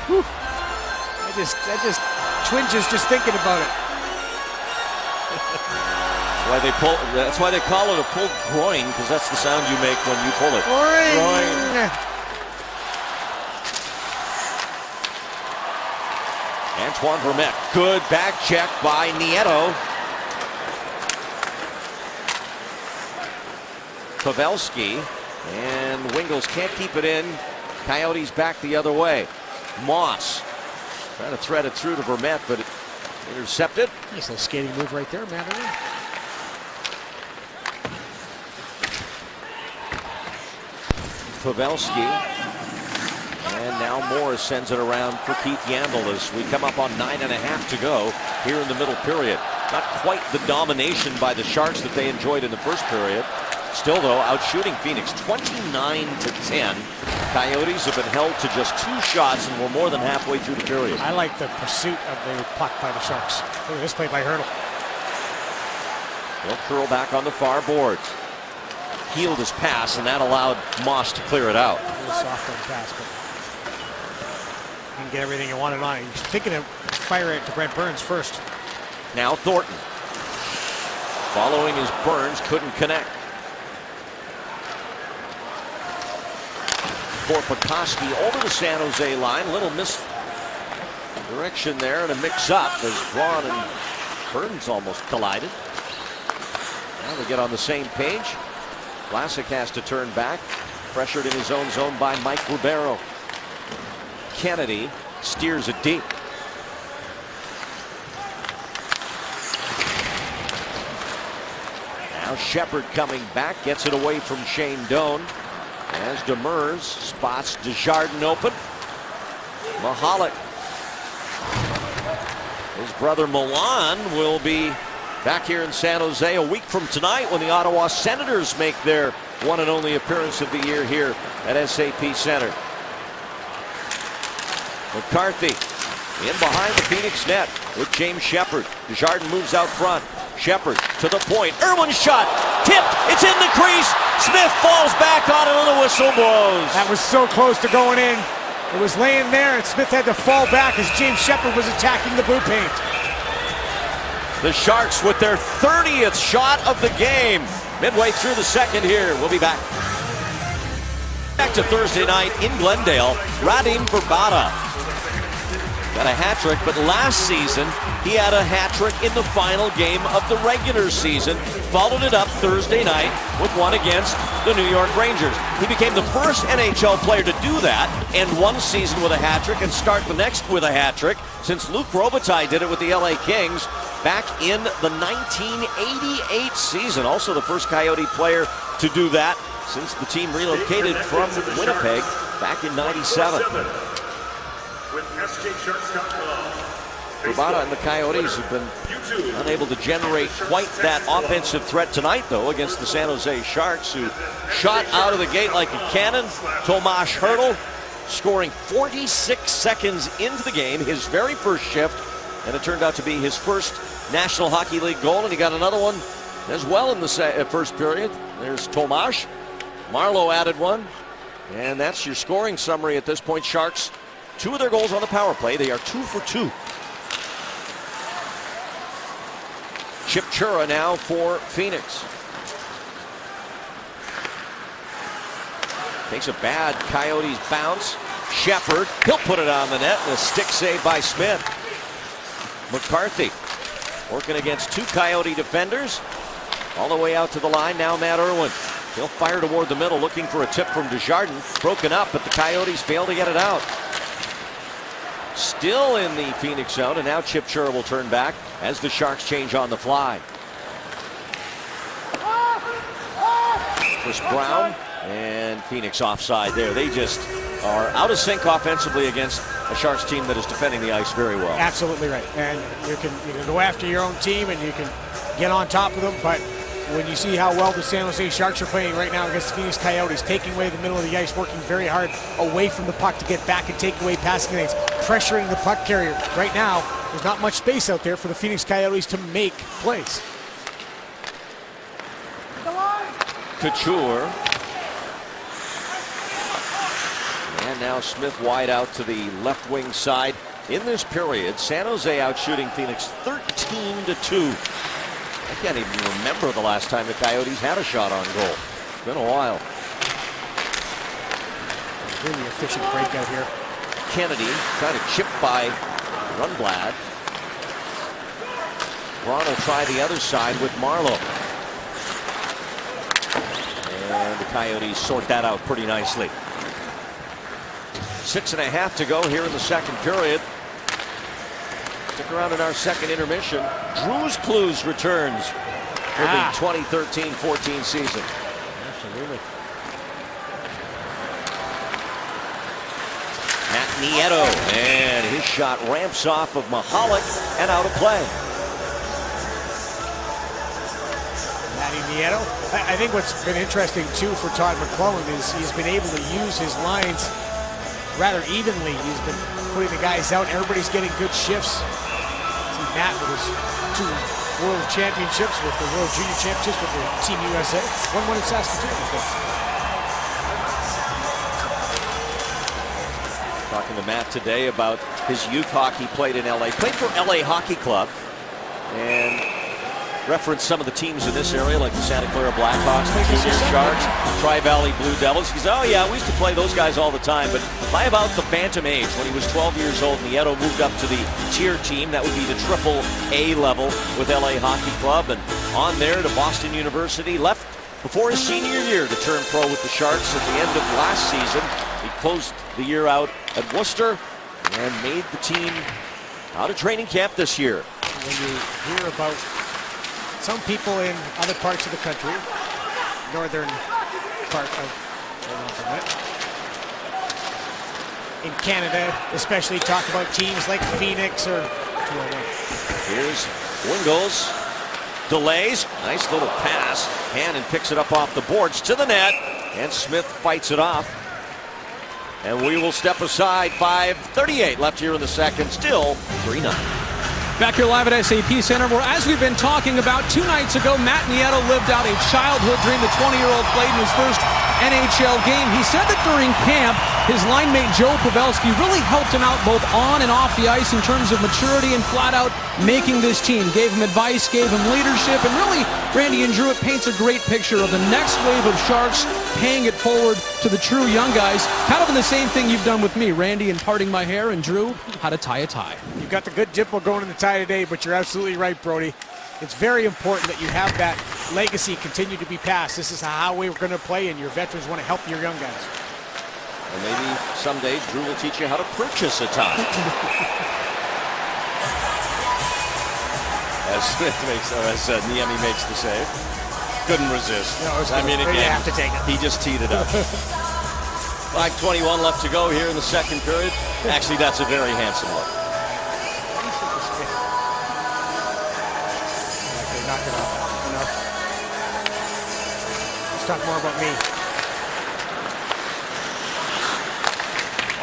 Whew. I just twinges just thinking about it. That's why they call it a pulled groin, because that's the sound you make when you pull it. Groin. Antoine Vermette, good back check by Nieto. Pavelski, and Wingels can't keep it in. Coyotes back the other way. Moss trying to thread it through to Vermette, but intercepted. Nice little skating move right there, Matherin. Pavelski. And now Morris sends it around for Keith Yandle as we come up on 9.5 to go here in the middle period. Not quite the domination by the Sharks that they enjoyed in the first period. Still, though, out-shooting Phoenix 29-10. Coyotes have been held to just 2 shots and we're more than halfway through the period. I like the pursuit of the puck by the Sharks. Look at this play by Hertl. They'll curl back on the far boards. Healed his pass, and that allowed Moss to clear it out. A little soft on the pass, but you can get everything you wanted on it. He's thinking of firing it to Brent Burns first. Now Thornton. Following his Burns, couldn't connect. For Pekoski over the San Jose line. Little misdirection there and a mix-up as Braun and Burns almost collided. Now they get on the same page. Vlasic has to turn back. Pressured in his own zone by Mike Ribeiro. Kennedy steers it deep. Now Shepard coming back, gets it away from Shane Doan. As Demers spots Desjardins open. Mahalik. His brother Milan will be back here in San Jose a week from tonight when the Ottawa Senators make their one and only appearance of the year here at SAP Center. McCarthy in behind the Phoenix net with James Shepard. Desjardins moves out front. Shepard to the point. Irwin's shot. Tipped. It's in the crease. Smith falls back on it and the whistle blows. That was so close to going in. It was laying there and Smith had to fall back as James Shepard was attacking the blue paint. The Sharks with their 30th shot of the game. Midway through the second here. We'll be back. Back to Thursday night in Glendale. Radim Vrbata got a hat trick, but last season he had a hat trick in the final game of the regular season. Followed it up Thursday night with one against the New York Rangers. He became the first NHL player to do that, end one season with a hat trick and start the next with a hat trick, since Luc Robitaille did it with the LA Kings back in the 1988 season. Also the first Coyote player to do that since the team relocated from Winnipeg back in '97. Vrbata and the Coyotes have been unable to generate quite that offensive threat tonight, though, against the San Jose Sharks, who shot out of the gate like a cannon. Tomas Hertl scoring 46 seconds into the game, his very first shift, and it turned out to be his first National Hockey League goal, and he got another one as well in the first period. There's Tomas. Marleau added one, and that's your scoring summary at this point. Sharks, 2 of their goals on the power play. They are 2 for 2. Chip Chura now for Phoenix. Takes a bad Coyotes bounce. Shepard, he'll put it on the net, and a stick save by Smith. McCarthy working against 2 Coyote defenders. All the way out to the line, now Matt Irwin. He'll fire toward the middle, looking for a tip from Desjardins. Broken up, but the Coyotes fail to get it out. Still in the Phoenix zone, and now Chip Chura will turn back as the Sharks change on the fly. Chris Brown and Phoenix offside there. They just are out of sync offensively against a Sharks team that is defending the ice very well. Absolutely right. And you can go after your own team and you can get on top of them, but when you see how well the San Jose Sharks are playing right now against the Phoenix Coyotes, taking away the middle of the ice, working very hard away from the puck to get back and take away passing lanes, pressuring the puck carrier. Right now, there's not much space out there for the Phoenix Coyotes to make plays. Couture. And now Smith wide out to the left wing side. In this period, San Jose out shooting Phoenix 13-2. I can't even remember the last time the Coyotes had a shot on goal. It's been a while. Really efficient breakout here. Kennedy trying to chip by Rundblad. Braun will try the other side with Marleau. And the Coyotes sort that out pretty nicely. 6.5 to go here in the second period. Stick around in our second intermission. Drew's Clues returns for the 2013-14 season. Absolutely. Matt Nieto, and his shot ramps off of Mahalik and out of play. Matty Nieto. I think what's been interesting too for Todd McClellan is he's been able to use his lines rather evenly. He's been putting the guys out. Everybody's getting good shifts. See Matt with his 2 world championships, with the World Junior Championships with the Team USA. One in Saskatoon. Talking to Matt today about his youth hockey played in LA. Played for LA Hockey Club and referenced some of the teams in this area like the Santa Clara Blackhawks, the Junior Sharks, Tri-Valley Blue Devils. He said, oh yeah, we used to play those guys all the time, but by about the bantam age, when he was 12 years old, Nieto moved up to the tier team. That would be the Triple-A level with LA Hockey Club, and on there to Boston University. Left before his senior year to turn pro with the Sharks at the end of last season. He closed the year out at Worcester and made the team out of training camp this year. When you hear about some people in other parts of the country, northern part of, in Canada, especially talk about teams like Phoenix or. Here's Wingles, delays, nice little pass. Hannon picks it up off the boards to the net, and Smith fights it off. And we will step aside. 5:38 left here in the second, still 3-0. Back here live at SAP Center, where, as we've been talking about, 2 nights ago, Matt Nieto lived out a childhood dream. The 20-year-old played in his first NHL game. He said that during camp, his line mate Joe Pavelski really helped him out both on and off the ice in terms of maturity and flat out making this team. Gave him advice, gave him leadership, and really, Randy and Drew, it paints a great picture of the next wave of Sharks paying it forward to the true young guys. Kind of in the same thing you've done with me, Randy, in parting my hair, and Drew, how to tie a tie. You've got the good dimple going in the tie today, but you're absolutely right, Brody. It's very important that you have that legacy continue to be passed. This is how we're going to play, and your veterans want to help your young guys. And maybe someday Drew will teach you how to purchase a tie. As Smith makes, Niemi makes the save. Couldn't resist. No, I mean, again, you have to take it. He just teed it up. 5:21 left to go here in the second period. Actually, that's a very handsome look. Knock it off. Enough. Let's talk more about me.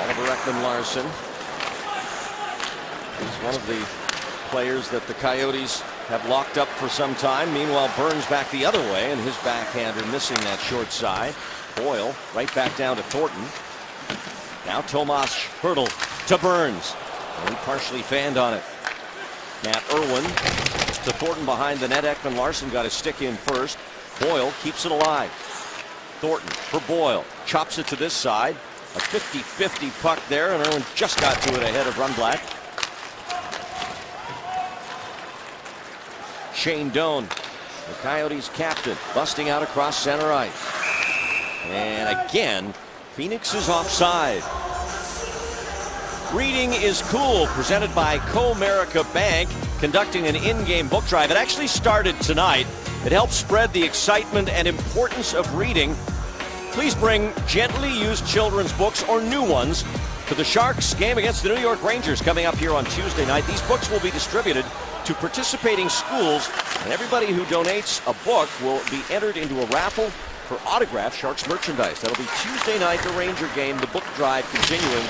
Oliver Ekman-Larsson is one of the players that the Coyotes have locked up for some time. Meanwhile, Burns back the other way, and his backhander missing that short side. Boyle right back down to Thornton. Now Tomas Hertl to Burns. And he partially fanned on it. Matt Irwin to Thornton behind the net. Ekman-Larsson got his stick in first. Boyle keeps it alive. Thornton for Boyle. Chops it to this side. A 50-50 puck there, and Irwin just got to it ahead of Rundblad. Shane Doan, the Coyotes captain, busting out across center ice. And again, Phoenix is offside. Reading is Cool, presented by Comerica Bank, conducting an in-game book drive. It actually started tonight. It helps spread the excitement and importance of reading. Please bring gently used children's books or new ones to the Sharks game against the New York Rangers coming up here on Tuesday night. These books will be distributed to participating schools, and everybody who donates a book will be entered into a raffle for autographed Sharks merchandise. That'll be Tuesday night, the Ranger game, the book drive continuing.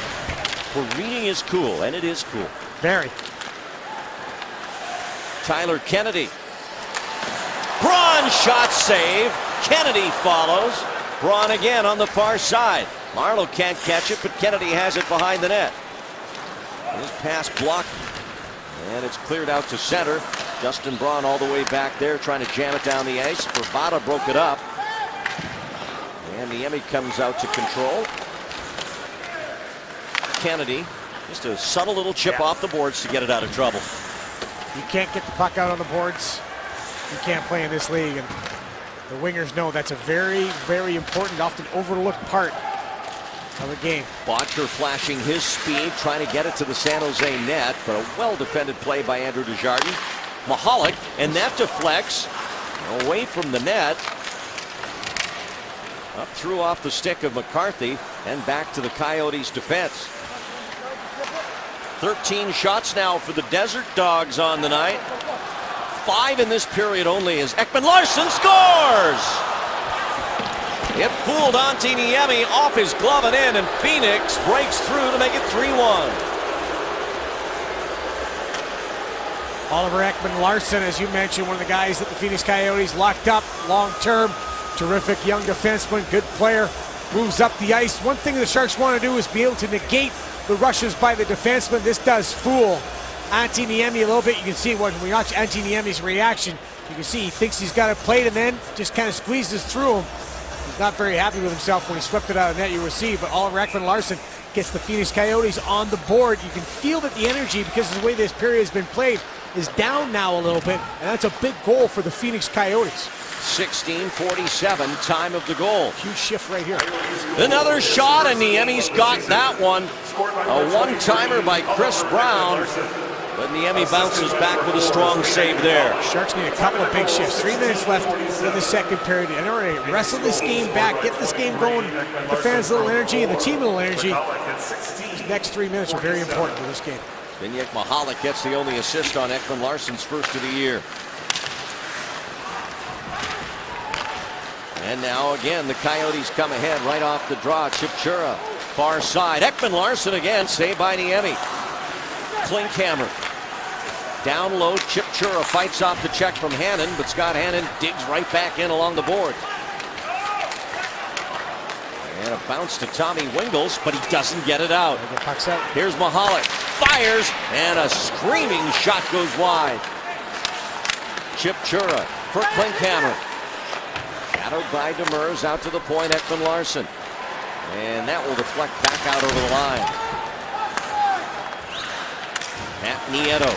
For reading is cool, and it is cool. Very. Tyler Kennedy. Braun shot save. Kennedy follows. Braun again on the far side. Marleau can't catch it, but Kennedy has it behind the net. His pass blocked, and it's cleared out to center. Justin Braun all the way back there trying to jam it down the ice. Verbata broke it up. And Niemi comes out to control. Kennedy, just a subtle little chip off the boards to get it out of trouble. You can't get the puck out on the boards. You can't play in this league, and the wingers know that's a very, very important, often overlooked part of the game. Bottker flashing his speed, trying to get it to the San Jose net, but a well-defended play by Andrew Desjardins. Mahalik, and that deflects away from the net. Up through off the stick of McCarthy, and back to the Coyotes' defense. 13 shots now for the Desert Dogs on the night. 5 in this period only as Ekman-Larsson scores! It fooled Antti Niemi off his glove and in, and Phoenix breaks through to make it 3-1. Oliver Ekman-Larsson, as you mentioned, one of the guys that the Phoenix Coyotes locked up long-term. Terrific young defenseman, good player, moves up the ice. One thing the Sharks want to do is be able to negate the rushes by the defenseman. This does fool Antti Niemi a little bit. You can see when we watch Antti Niemi's reaction, you can see he thinks he's got it played and then just kind of squeezes through him. He's not very happy with himself when he swept it out of net, you will see, but Oliver Ekman-Larsson gets the Phoenix Coyotes on the board. You can feel that the energy, because of the way this period has been played, is down now a little bit, and that's a big goal for the Phoenix Coyotes. 16:47, time of the goal. Huge shift right here. Another shot, and Niemi's got that one. A one-timer by Chris Brown, but Niemi bounces back with a strong save there. Sharks need a couple of big shifts. 3 minutes left in the second period. And already wrestle this game back, get this game going. The fans a little energy and the team a little energy. These next 3 minutes are very important for this game. Vinyek Mahalik gets the only assist on Ekman-Larsson's first of the year. And now again, the Coyotes come ahead right off the draw. Chipchura, far side. Ekman-Larsson again, saved by Niemi. Klinkhammer. Down low, Chipchura fights off the check from Hannon, but Scott Hannon digs right back in along the board. And a bounce to Tommy Wingels, but he doesn't get it out. Here's Mahalik. Fires, and a screaming shot goes wide. Chipchura for Klinkhammer. Shadowed by Demers, out to the point, Ekman-Larsson. And that will deflect back out over the line. Matt Nieto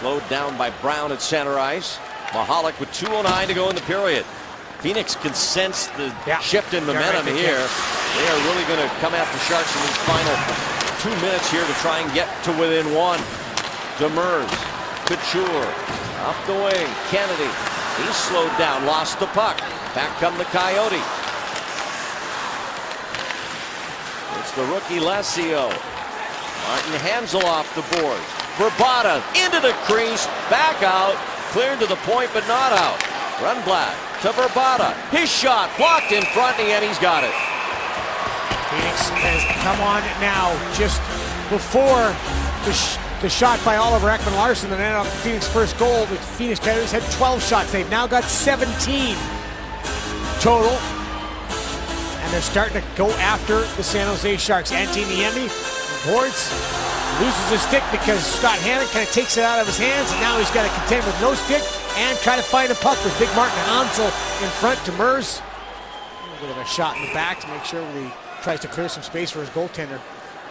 slowed down by Brown at center ice. Mahalik with 2:09 to go in the period. Phoenix can sense the shift in momentum here. They are really going to come after Sharks in these final 2 minutes here to try and get to within 1. Demers, Couture, up the wing, Kennedy. He's slowed down, lost the puck. Back come the Coyotes. It's the rookie Lesio. Martin Hansel off the boards. Verbata into the crease, back out, cleared to the point but not out. Rundblad to Verbata. His shot blocked in front, and he's got it. Phoenix has come on now just before the shot by Oliver Ekman-Larsson, and ended up Phoenix first goal. The Phoenix Coyotes had 12 shots. They've now got 17 total, and they're starting to go after the San Jose Sharks. Antti Niemi boards, loses his stick because Scott Hannon kind of takes it out of his hands, and now he's got to contend with no stick and try to find a puck with Big Martin Hansel in front. Demers, a bit of a shot in the back to make sure he tries to clear some space for his goaltender.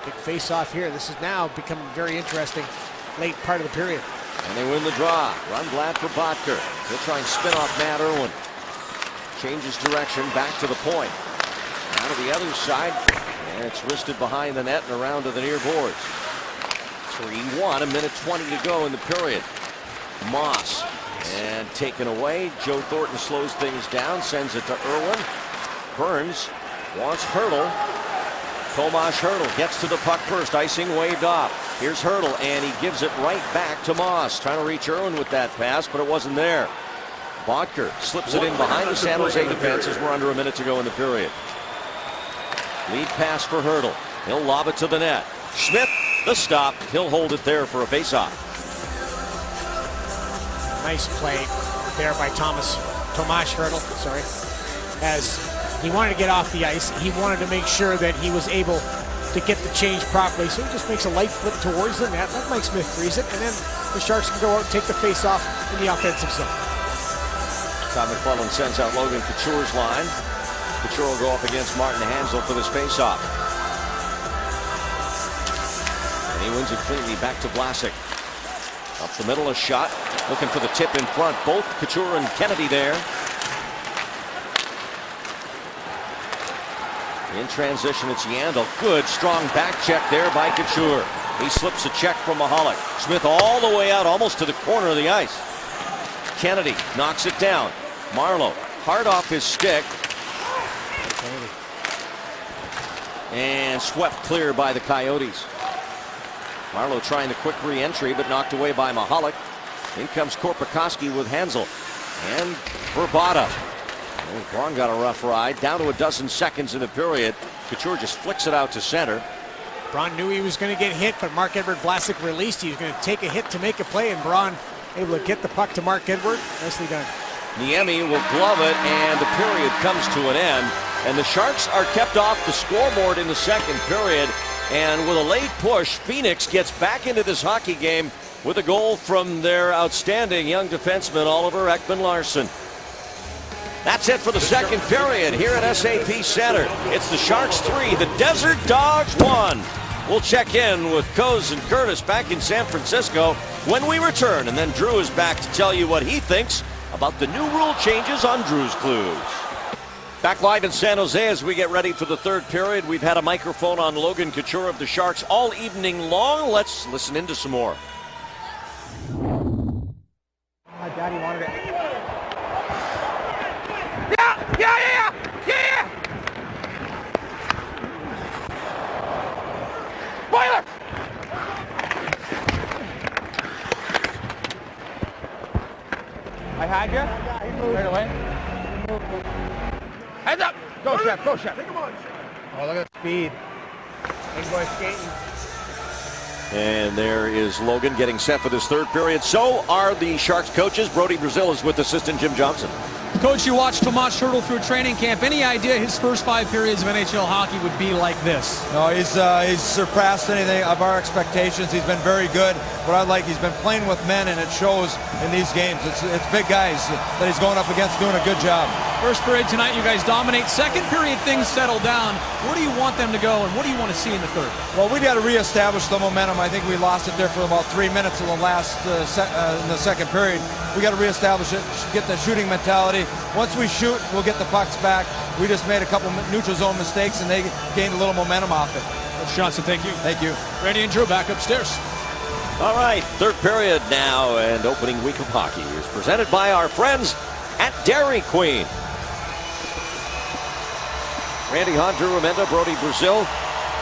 Big face-off here. This is now becoming very interesting late part of the period. And they win the draw. Rundblad for Bottker. He'll try and spin off Matt Irwin. Changes direction back to the point. Out of the other side, and it's wristed behind the net and around to the near boards. 3-1, a minute 20 to go in the period. Moss, and taken away. Joe Thornton slows things down, sends it to Irwin. Burns wants Hertl. Tomas Hertl gets to the puck first. Icing waved off. Here's Hertl, and he gives it right back to Moss. Trying to reach Irwin with that pass, but it wasn't there. Bodker slips it in behind the San Jose defense as we're under a minute to go in the period. Lead pass for Hertl. He'll lob it to the net. Schmidt, the stop. He'll hold it there for a faceoff. Nice play there by Tomas Hertl, sorry. As he wanted to get off the ice, he wanted to make sure that he was able to get the change properly. So he just makes a light flip towards the net. Let Mike Smith freeze it, and then the Sharks can go out and take the face-off in the offensive zone. Todd McClellan sends out Logan Couture's line. Couture will go up against Martin Hanzal for this face-off. And he wins it cleanly back to Vlasic. Up the middle, a shot. Looking for the tip in front. Both Couture and Kennedy there. In transition, it's Yandel. Good, strong back check there by Couture. He slips a check from Mahalik. Smith all the way out, almost to the corner of the ice. Kennedy knocks it down. Marleau, hard off his stick. And swept clear by the Coyotes. Marleau trying the quick re-entry, but knocked away by Mahalik. In comes Korpikoski with Hanzal. And Verbata. Braun got a rough ride. Down to a dozen seconds in the period. Couture just flicks it out to center. Braun knew he was going to get hit, but Marc-Edouard Vlasic released. He was going to take a hit to make a play, and Braun able to get the puck to Marc-Edouard. Nicely done. Niemi will glove it, and the period comes to an end. And the Sharks are kept off the scoreboard in the second period. And with a late push, Phoenix gets back into this hockey game with a goal from their outstanding young defenseman, Oliver Ekman-Larsson. That's it for the second period here at SAP Center. It's the Sharks 3, the Desert Dogs 1. We'll check in with Coz and Curtis back in San Francisco when we return. And then Drew is back to tell you what he thinks about the new rule changes on Drew's Clues. Back live in San Jose as we get ready for the third period. We've had a microphone on Logan Couture of the Sharks all evening long. Let's listen into some more. My daddy wanted it. Yeah! Boiler! I had you. Right away. Heads up! Go, Chef. Go, Chef. Oh, look at the speed. Big boy skating. And there is Logan getting set for this third period. So are the Sharks coaches. Brody Brazil is with assistant Jim Johnson. Coach, you watched Tomas Hertl through training camp. Any idea his first 5 periods of NHL hockey would be like this? No, he's surpassed anything of our expectations. He's been very good. What I like, he's been playing with men, and it shows in these games. It's big guys that he's going up against, doing a good job. First period tonight, you guys dominate. Second period, things settle down. Where do you want them to go, and what do you want to see in the third? Well, we got to reestablish the momentum. I think we lost it there for about 3 minutes in the last in the second period. We got to reestablish it, get the shooting mentality. Once we shoot, we'll get the pucks back. We just made a couple neutral zone mistakes, and they gained a little momentum off it. Coach Johnson, thank you. Thank you. Randy and Drew back upstairs. All right, third period now, and opening week of hockey is presented by our friends at Dairy Queen. Randy Hahn, Drew Remenda, Brody Brazil.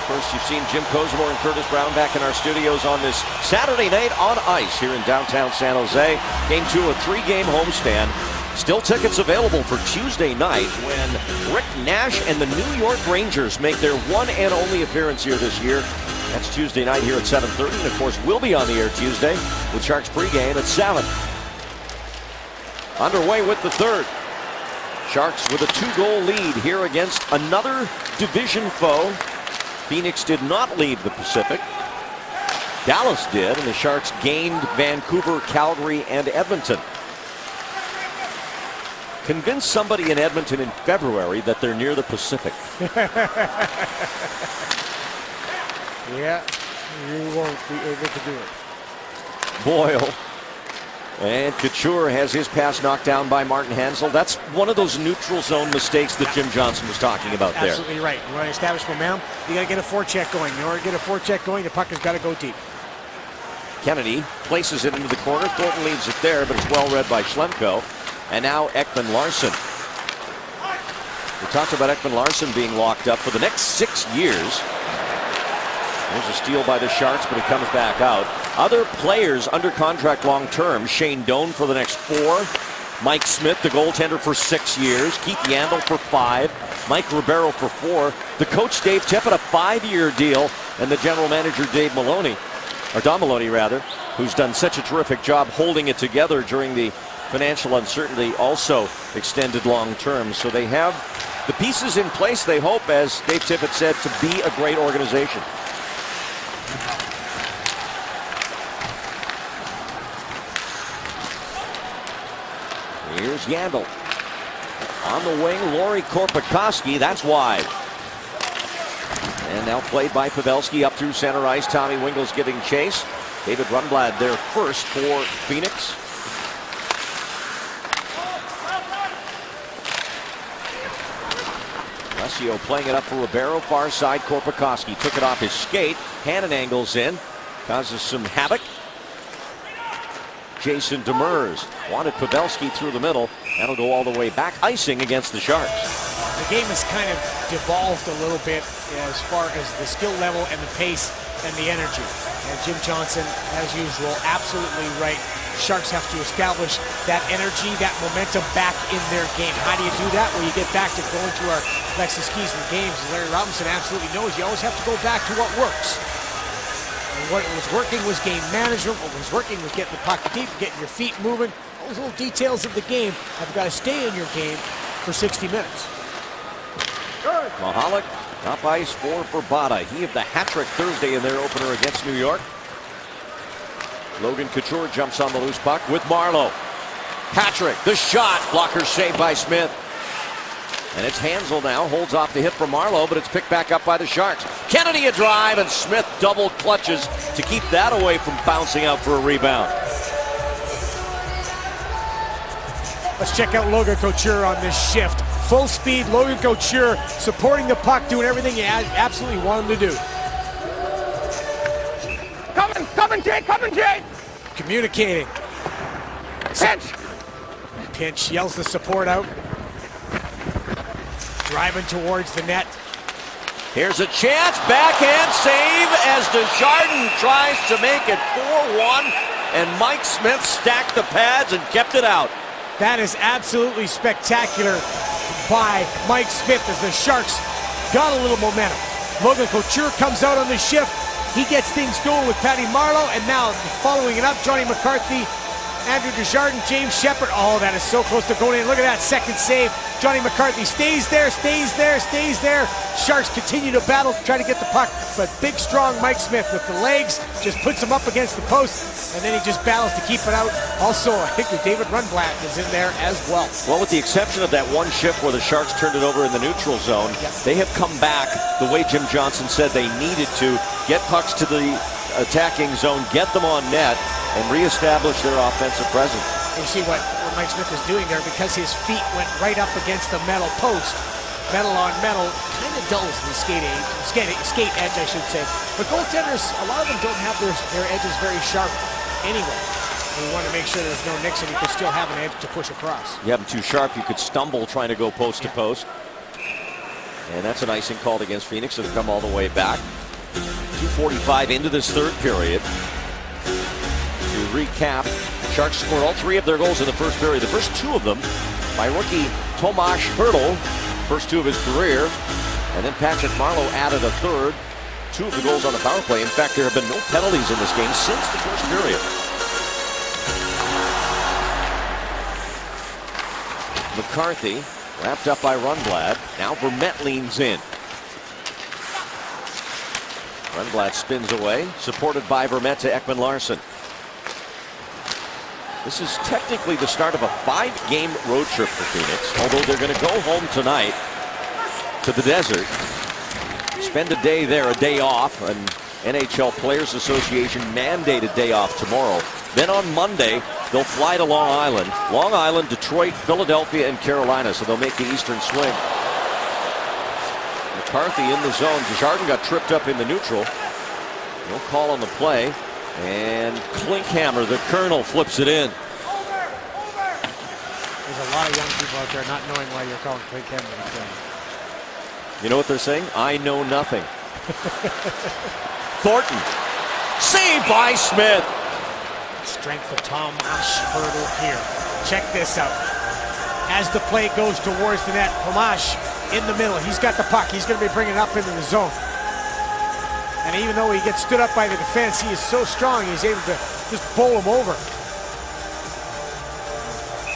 First, you've seen Jim Kozimor and Curtis Brown back in our studios on this Saturday night on ice here in downtown San Jose. Game 2, a 3-game homestand. Still tickets available for Tuesday night when Rick Nash and the New York Rangers make their one and only appearance here this year. That's Tuesday night here at 7:30, and of course we'll be on the air Tuesday with Sharks pregame at 7. Underway with the third. Sharks with a 2-goal lead here against another division foe. Phoenix did not lead the Pacific. Dallas did, and the Sharks gained Vancouver, Calgary, and Edmonton. Convince somebody in Edmonton in February that they're near the Pacific. Yeah, you won't be able to do it. Boyle. And Couture has his pass knocked down by Martin Hanzal. That's one of those neutral zone mistakes that Jim Johnson was talking about there. Absolutely right. You want to establish momentum, you got to get a forecheck going. In order to get a forecheck going, the puck has got to go deep. Kennedy places it into the corner. Thornton leaves it there, but it's well read by Schlemko. And now Ekman-Larsson. We talked about Ekman-Larsson being locked up for the next 6 years. There's a steal by the Sharks, but it comes back out. Other players under contract long-term. Shane Doan for the next 4. Mike Smith, the goaltender, for 6 years. Keith Yandel for 5. Mike Ribeiro for 4. The coach, Dave Tippett, a 5-year deal. And the general manager, Dave Maloney, or Don Maloney, rather, who's done such a terrific job holding it together during the financial uncertainty, also extended long-term. So they have the pieces in place, they hope, as Dave Tippett said, to be a great organization. Here's Yandel. On the wing, Lori Korpikoski. That's wide. And now played by Pavelski up through center ice. Tommy Wingels giving chase. David Rundblad there first for Phoenix. Alessio playing it up for Ribeiro. Far side, Korpikoski took it off his skate. Hannon angles in. Causes some havoc. Jason Demers wanted Pavelski through the middle. That'll go all the way back. Icing against the Sharks. The game has kind of devolved a little bit as far as the skill level and the pace and the energy. And Jim Johnson, as usual, absolutely right. Sharks have to establish that energy, that momentum back in their game. How do you do that? Well, you get back to going to our Lexus Keys and games. Larry Robinson absolutely knows you always have to go back to what works. And what was working was game management. What was working was getting the puck deep, getting your feet moving. Those little details of the game have got to stay in your game for 60 minutes. Mahalik up ice for Barbata. He had the hat-trick Thursday in their opener against New York. Logan Couture jumps on the loose puck with Marlowe. Patrick, the shot. Blocker saved by Smith. And it's Hansel now. Holds off the hit from Marlowe, but it's picked back up by the Sharks. Kennedy a drive, and Smith double clutches to keep that away from bouncing out for a rebound. Let's check out Logan Couture on this shift. Full speed, Logan Couture supporting the puck, doing everything you absolutely want him to do. Coming, Jake! Communicating. Pinch, yells the support out. Driving towards the net. Here's a chance, backhand save as Desjardins tries to make it 4-1, and Mike Smith stacked the pads and kept it out. That is absolutely spectacular by Mike Smith as the Sharks got a little momentum. Logan Couture comes out on the shift. He gets things going with Patty Marlowe, and now following it up, Johnny McCarthy, Andrew Desjardins, James Shepard. Oh, that is so close to going in. Look at that second save. Johnny McCarthy stays there. Sharks continue to battle to try to get the puck, but big, strong Mike Smith with the legs just puts him up against the post, and then he just battles to keep it out. Also, I think that David Rundblad is in there as well. Well, with the exception of that one shift where the Sharks turned it over in the neutral zone, they have come back the way Jim Johnson said they needed to get pucks to the attacking zone, get them on net, and reestablish their offensive presence. You see what Mike Smith is doing there, because his feet went right up against the metal post. Metal on metal kind of dulls the skate edge, I should say. But goaltenders, a lot of them don't have their edges very sharp anyway. And we want to make sure there's no nicks and you can still have an edge to push across. You have them too sharp, you could stumble trying to go post to post. And that's an icing called against Phoenix. It'll come all the way back. 2:45 into this third period. To recap, Sharks scored all 3 of their goals in the first period. The first 2 of them by rookie Tomas Hertl, first 2 of his career. And then Patrick Marlowe added a third. 2 of the goals on the power play. In fact, there have been no penalties in this game since the first period. McCarthy wrapped up by Rundblad. Now Vermette leans in. Rundblad spins away, supported by Vermette to Ekman Larsson. This is technically the start of a 5-game road trip for Phoenix, although they're going to go home tonight to the desert, spend a day there, a day off, an NHL Players Association mandated day off tomorrow. Then on Monday, they'll fly to Long Island. Long Island, Detroit, Philadelphia, and Carolina, so they'll make the eastern swing. McCarthy in the zone. Desjardins got tripped up in the neutral. No call on the play. And Klinkhammer, the Colonel, flips it in. There's a lot of young people out there not knowing why you're calling Klinkhammer. You know what they're saying? I know nothing. Thornton. Saved by Smith. Strength of Tomas Hertl here. Check this out. As the play goes towards the net, Tomas in the middle. He's got the puck. He's going to be bringing it up into the zone. And even though he gets stood up by the defense, he is so strong, he's able to just bowl him over.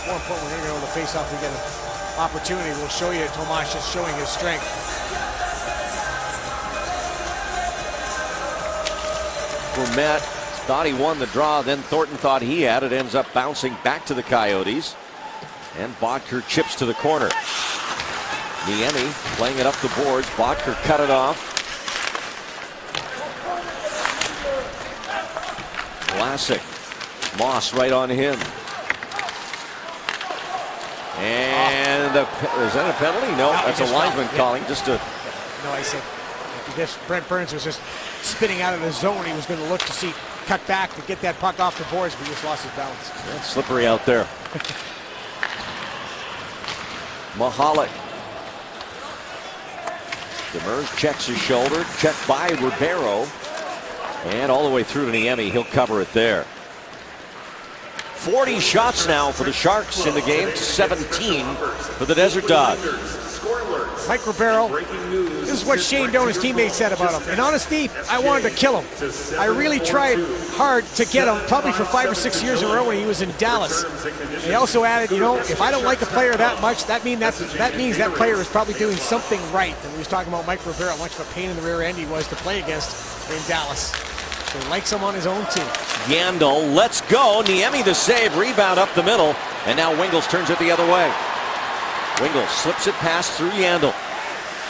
More important, when you're going to face off, we get an opportunity. We'll show you Tomas is showing his strength. Vermette thought he won the draw, then Thornton thought he had it. Ends up bouncing back to the Coyotes. And Bodker chips to the corner. Niemi playing it up the boards. Bodker cut it off. Classic. Moss right on him. And is that a penalty? No, that's a linesman calling. Just a. No, I said this. Brent Burns was just spinning out of the zone. He was going to look to see, cut back to get that puck off the boards, but he just lost his balance. That's slippery out there. Mahalik. Demers checks his shoulder. Checked by Ribeiro. And all the way through to Niemi. He'll cover it there. 40 shots now for the Sharks in the game to 17 for the Desert Dogs. Mike Ribeiro, this is what Shane Doan, his teammates, said about him. In honesty, I wanted to kill him. I really tried hard to get him, probably for 5 or 6 years in a row when he was in Dallas. And he also added, you know, if I don't like a player that much, that means that player is probably doing something right. And he was talking about Mike Ribeiro, how much of a pain in the rear end he was to play against in Dallas. So he likes him on his own team. Yandel, let's go. Niemi the save, rebound up the middle. And now Wingels turns it the other way. Wingels slips it past through Yandel.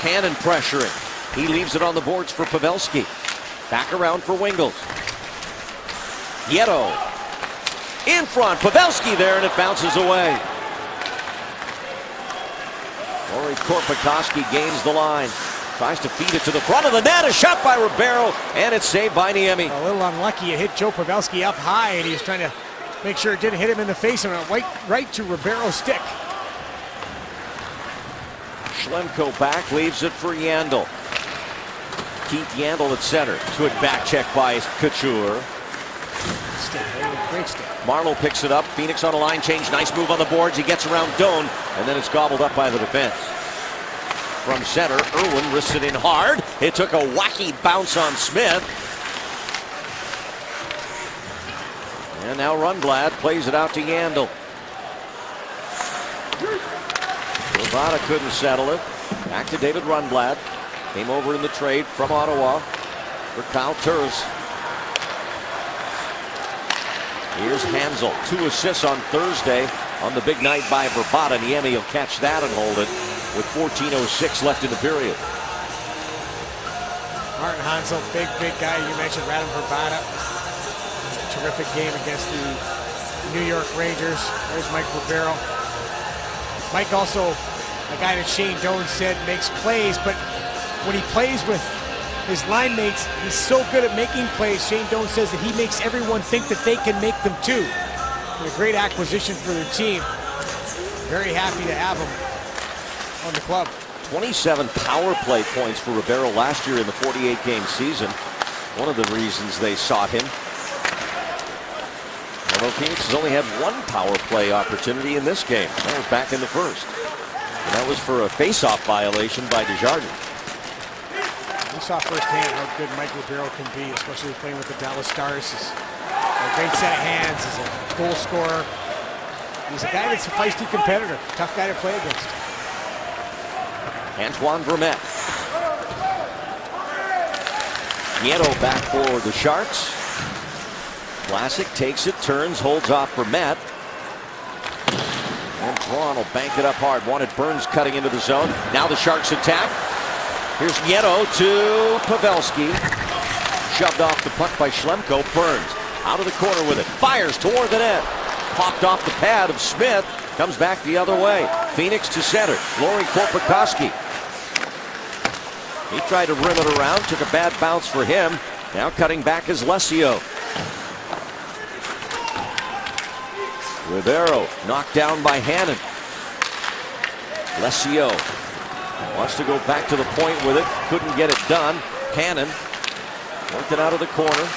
Cannon pressuring. He leaves it on the boards for Pavelski. Back around for Wingels. Nieto in front. Pavelski there, and it bounces away. Lori Korpikoski gains the line. Tries to feed it to the front of the net. A shot by Ribeiro, and it's saved by Niemi. A little unlucky. It hit Joe Pavelski up high, and he was trying to make sure it didn't hit him in the face, and it went right to Ribeiro's stick. Schlemko back, leaves it for Yandel. Keith Yandel at center. Good back check by Couture. Stick, great stick. Marleau picks it up. Phoenix on a line change. Nice move on the boards. He gets around Doan, and then it's gobbled up by the defense. From center, Irwin wrists it in hard. It took a wacky bounce on Smith. And now Rundblad plays it out to Yandel. Levada couldn't settle it. Back to David Rundblad. Came over in the trade from Ottawa for Kyle Turris. Here's Hansel. 2 assists on Thursday on the big night by Vrbata. Niemi will catch that and hold it with 14:06 left in the period. Martin Hansel, big guy. You mentioned Radim Vrbata. Terrific game against the New York Rangers. There's Mike Ribeiro. Mike also, a guy that Shane Doan said makes plays, but when he plays with his line mates, he's so good at making plays. Shane Doan says that he makes everyone think that they can make them too. And a great acquisition for their team. Very happy to have him on the club. 27 power play points for Ribeiro last year in the 48-game season. One of the reasons they sought him. Although Phoenix has only had 1 power play opportunity in this game. That was back in the first. And that was for a face-off violation by Desjardins. We saw firsthand how good Mike Ribeiro can be, especially playing with the Dallas Stars. He's a great set of hands. He's a goal scorer. He's a guy that's a feisty competitor. Tough guy to play against. Antoine Vermette. Nieto back for the Sharks. Classic takes it, turns, holds off Vermette. And Braun will bank it up hard. Wanted Burns cutting into the zone. Now the Sharks attack. Here's Nieto to Pavelski. Shoved off the puck by Schlemko. Burns out of the corner with it. Fires toward the net. Popped off the pad of Smith. Comes back the other way. Phoenix to center. Lori Korpikoski. He tried to rim it around. Took a bad bounce for him. Now cutting back is Lesio. Ribeiro knocked down by Hannon. Lesio wants to go back to the point with it. Couldn't get it done. Hannon Worked it out of the corner.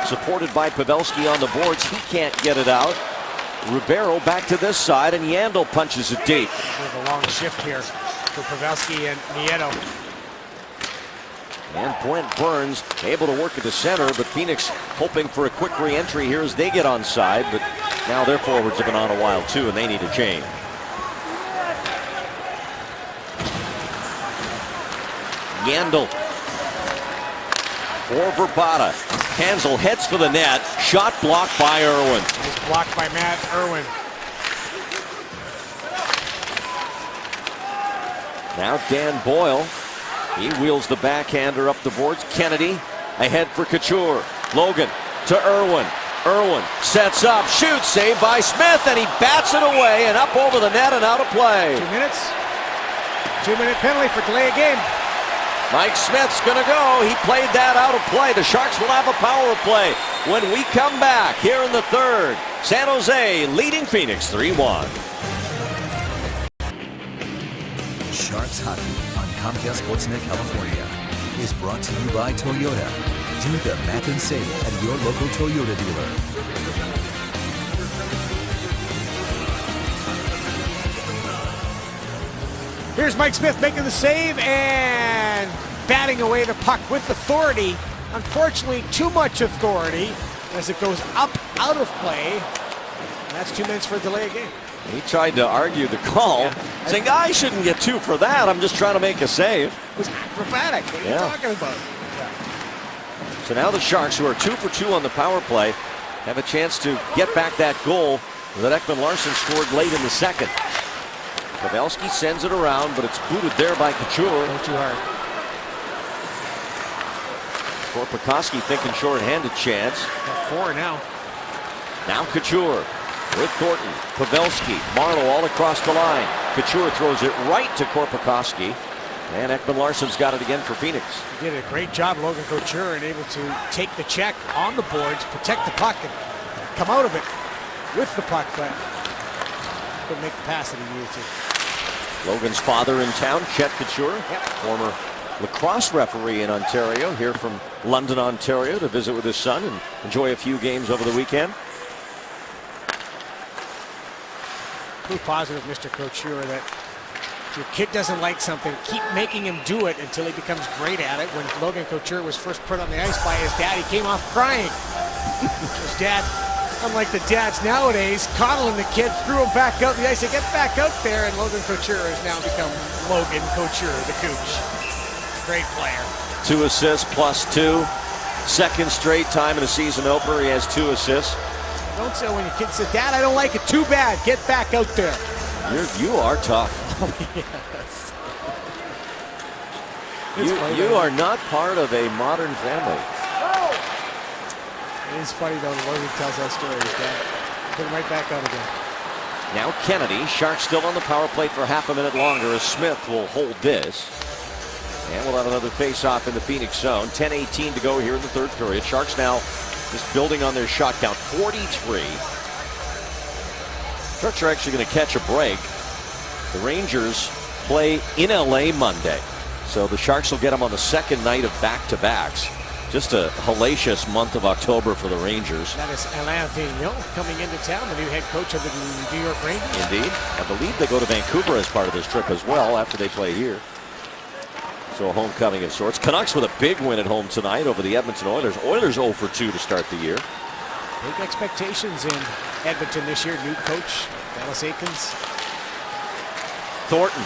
Supported by Pavelski on the boards. He can't get it out. Ribeiro back to this side, and Yandel punches it deep. There's a long shift here for Pavelski and Nieto. And Brent Burns able to work at the center, but Phoenix hoping for a quick re-entry here as they get onside. But now their forwards have been on a while too, and they need a change. Yandel for Verbata. Hansel heads for the net. Shot blocked by Irwin. It's blocked by Matt Irwin. Now Dan Boyle. He wheels the backhander up the boards. Kennedy ahead for Couture. Logan to Irwin. Irwin sets up, shoots, saved by Smith, and he bats it away and up over the net and out of play. 2 minutes. 2-minute penalty for delay of game. Mike Smith's going to go. He played that out of play. The Sharks will have a power play when we come back here in the third. San Jose leading Phoenix 3-1. Sharks Hockey on Comcast Sportsnet California is brought to you by Toyota. Do the math and save at your local Toyota dealer. Here's Mike Smith making the save and batting away the puck with authority. Unfortunately, too much authority as it goes up out of play. And that's 2 minutes for a delay of game. He tried to argue the call, saying, I shouldn't get two for that. I'm just trying to make a save. It was acrobatic. What are you talking about? So now the Sharks, who are 2 for 2 on the power play, have a chance to get back that goal that Ekman Larsson scored late in the second. Pavelski sends it around, but it's booted there by Couture. Go too hard. Korpikoski thinking short-handed chance. Got 4 now. Now Couture with Thornton, Pavelski, Marleau all across the line. Couture throws it right to Korpikoski. And Ekman Larsson's got it again for Phoenix. He did a great job, Logan Couture, and able to take the check on the boards, protect the puck, and come out of it with the puck, but couldn't make the pass that he needed to. Logan's father in town, Chet Couture, former lacrosse referee in Ontario, here from London, Ontario, to visit with his son and enjoy a few games over the weekend. Proof positive, Mr. Couture, that if your kid doesn't like something, keep making him do it until he becomes great at it. When Logan Couture was first put on the ice by his dad, he came off crying. His dad, unlike the dads nowadays, coddling the kid, threw him back out the ice. They get back out there, and Logan Couture has now become Logan Couture, the Cooch. Great player. 2 assists plus 2. Second straight time in a season opener, he has 2 assists. Don't say when your kid says, Dad, I don't like it. Too bad. Get back out there. You are tough. Yes. You are not part of a modern family. It is funny, though, Logan tells that story. His dad put him right back out again. Now Kennedy, Sharks still on the power play for half a minute longer as Smith will hold this. And we'll have another face-off in the Phoenix zone. 10:18 to go here in the third period. Sharks now just building on their shot count, 43. Sharks are actually going to catch a break. The Rangers play in LA Monday. So the Sharks will get them on the second night of back-to-backs. Just a hellacious month of October for the Rangers. That is Alain Vigneault coming into town, the new head coach of the New York Rangers. Indeed. I believe they go to Vancouver as part of this trip as well after they play here. So a homecoming of sorts. Canucks with a big win at home tonight over the Edmonton Oilers. Oilers 0 for 2 to start the year. Big expectations in Edmonton this year. New coach, Dallas Eakins. Thornton.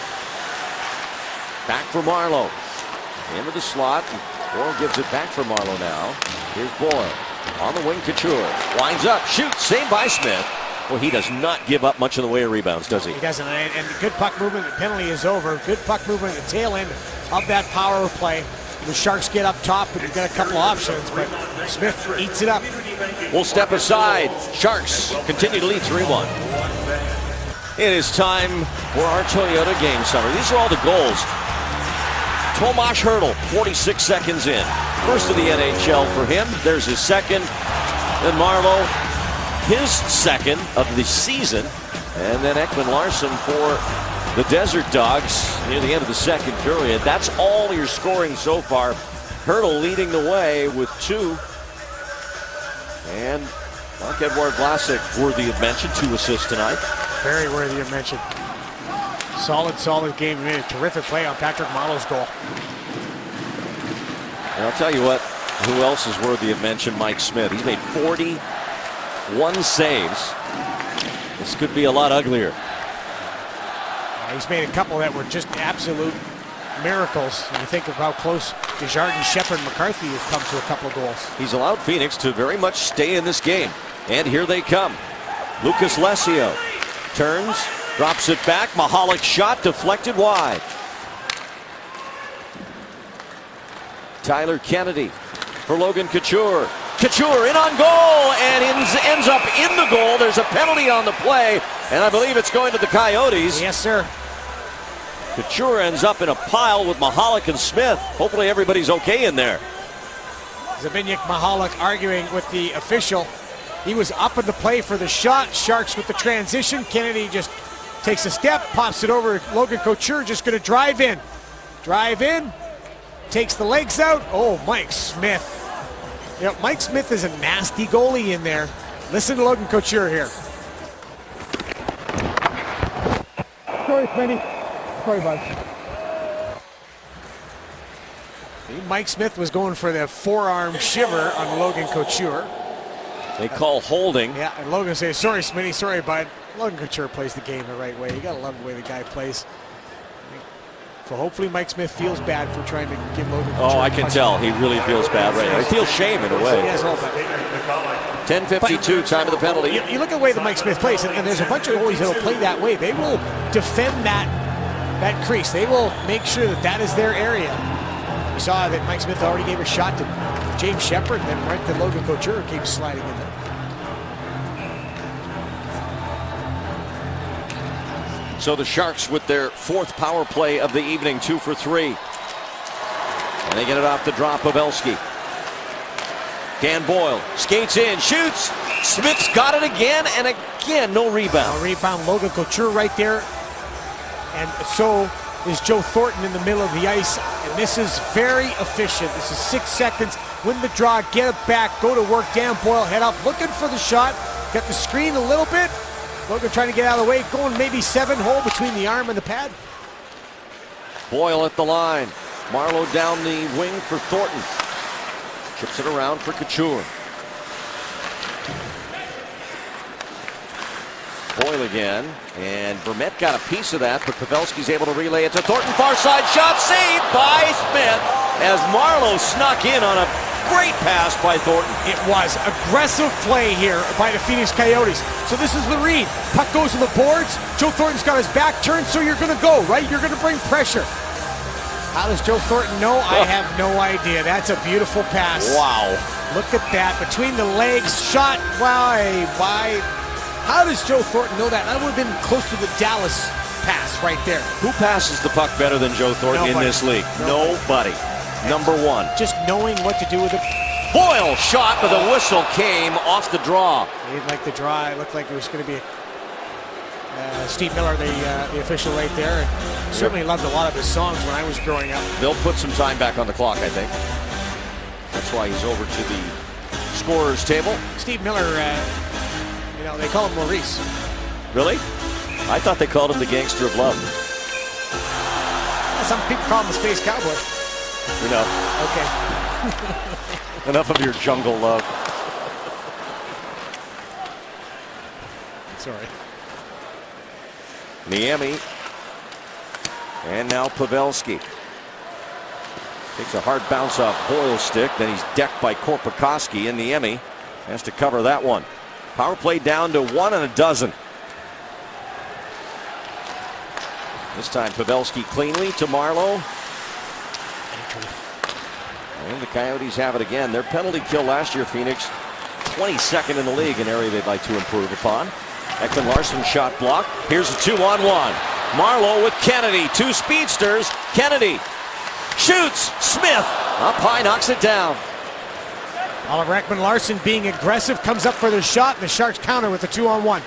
Back for Marleau. Into the slot. Boyle gives it back for Marleau now. Here's Boyle. On the wing, Couture. Winds up, shoots, saved by Smith. Well, he does not give up much in the way of rebounds, does he? He doesn't. And good puck movement. The penalty is over. Good puck movement at the tail end of that power play. The Sharks get up top, and you've got a couple of options, but Smith eats it up. We'll step aside. Sharks continue to lead 3-1. It is time for our Toyota game summary. These are all the goals. Tomas Hertl, 46 seconds in. First of the NHL for him. There's his second. Then Marleau, his second of the season. And then Ekman Larsson for the Desert Dogs near the end of the second period. That's all your scoring so far Hurdle leading the way with 2. And Marc-Edouard Vlasic, worthy of mention, 2 assists tonight. Very worthy of mention. Solid game. He made a terrific play on Patrick Marleau's goal. And I'll tell you what, who else is worthy of mention? Mike Smith. He's made 41 saves. This could be a lot uglier. He's made a couple that were just absolute miracles. When you think of how close Desjardins, Shepard, McCarthy have come to a couple of goals. He's allowed Phoenix to very much stay in this game. And here they come. Lucas Lesio turns, drops it back. Mahalik shot deflected wide. Tyler Kennedy for Logan Couture. Couture in on goal and ends up in the goal. There's a penalty on the play, and I believe it's going to the Coyotes. Yes, sir. Couture ends up in a pile with Mahalik and Smith. Hopefully everybody's okay in there. Zbigniew Mahalik arguing with the official. He was up in the play for the shot. Sharks with the transition. Kennedy just takes a step, pops it over. Logan Couture just going to drive in. Drive in. Takes the legs out. Oh, Mike Smith. You know, Mike Smith is a nasty goalie in there. Listen to Logan Couture here. Sorry, Smitty. Sorry, bud. Mike Smith was going for the forearm shiver on Logan Couture. They call holding. Yeah, and Logan says, sorry, Smitty, sorry, bud. Logan Couture plays the game the right way. You got to love the way the guy plays. So hopefully Mike Smith feels bad for trying to give Logan Couture. Oh, I can tell. He really feels bad right now. He feels shame in a way. Yes, 10:52, time of the penalty. You look at the way that Mike Smith plays, and there's a bunch of goalies that will play that way. They will defend that crease. They will make sure that that is their area. We saw that Mike Smith already gave a shot to James Shepard, and then right to Logan Couture came sliding in there. So the Sharks with their 4th power play of the evening, 2 for 3. And they get it off the draw, Pavelski. Dan Boyle skates in, shoots. Smith's got it again, and again, no rebound. No rebound, Logan Couture right there. And so is Joe Thornton in the middle of the ice. And this is very efficient. This is 6 seconds. Win the draw, get it back, go to work. Dan Boyle head up, looking for the shot. Got the screen a little bit. Logan trying to get out of the way, going maybe 7-hole between the arm and the pad. Boyle at the line. Marleau down the wing for Thornton. Chips it around for Couture. Boyle again, and Vermette got a piece of that, but Pavelski's able to relay it to Thornton. Far side shot saved by Smith as Marleau snuck in on a great pass by Thornton. It was aggressive play here by the Phoenix Coyotes. So this is the read. Puck goes to the boards. Joe Thornton's got his back turned, so you're going to go, right? You're going to bring pressure. How does Joe Thornton know? I have no idea. That's a beautiful pass. Wow. Look at that. Between the legs, shot. Why? How does Joe Thornton know that? That would have been close to the Dallas pass right there. Who passes the puck better than Joe Thornton in this league? Nobody. Number 1. Just knowing what to do with it. Boyle shot, but the whistle came off the draw. He didn't like the draw. It looked like it was going to be Steve Miller, the official right there. And certainly loved a lot of his songs when I was growing up. They'll put some time back on the clock, I think. That's why he's over to the scorer's table. Steve Miller, you know, they call him Maurice. Really? I thought they called him the Gangster of Love. Some people call him the Space Cowboy. You know. Okay. Enough of your jungle love. Sorry. Niemi. And now Pavelski. Takes a hard bounce off Boyle's stick. Then he's decked by Korpikoski, and Niemi has to cover that one. Power play down to 1 and a dozen. This time Pavelski cleanly to Marleau. And the Coyotes have it again. Their penalty kill last year, Phoenix, 22nd in the league, an area they'd like to improve upon. Ekman Larsson shot block. Here's a 2-on-1. Marleau with Kennedy. 2 speedsters. Kennedy shoots. Smith up high, knocks it down. Oliver Ekman Larsson being aggressive, comes up for the shot, and the Sharks counter with the 2-on-1.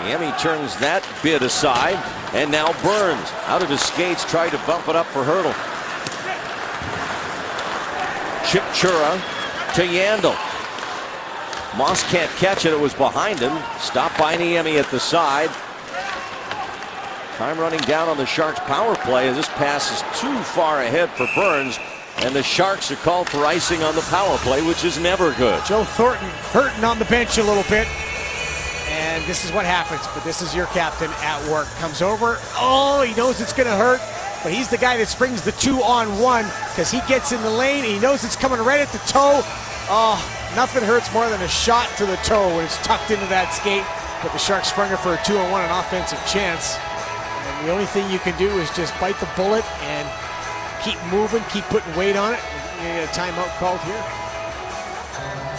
Niemi turns that bid aside, and now Burns out of his skates, tried to bump it up for Hurdle. Chipchura to Yandel. Moss can't catch it. It was behind him. Stopped by Niemi at the side. Time running down on the Sharks power play as this pass is too far ahead for Burns. And the Sharks are called for icing on the power play, which is never good. Joe Thornton hurting on the bench a little bit. And this is what happens. But this is your captain at work. Comes over. Oh, he knows it's going to hurt. But he's the guy that springs the 2-on-1 because he gets in the lane. And he knows it's coming right at the toe. Oh, nothing hurts more than a shot to the toe when it's tucked into that skate. But the Sharks sprung it for a 2-on-1, an offensive chance. And the only thing you can do is just bite the bullet and keep moving, keep putting weight on it. You get a timeout called here.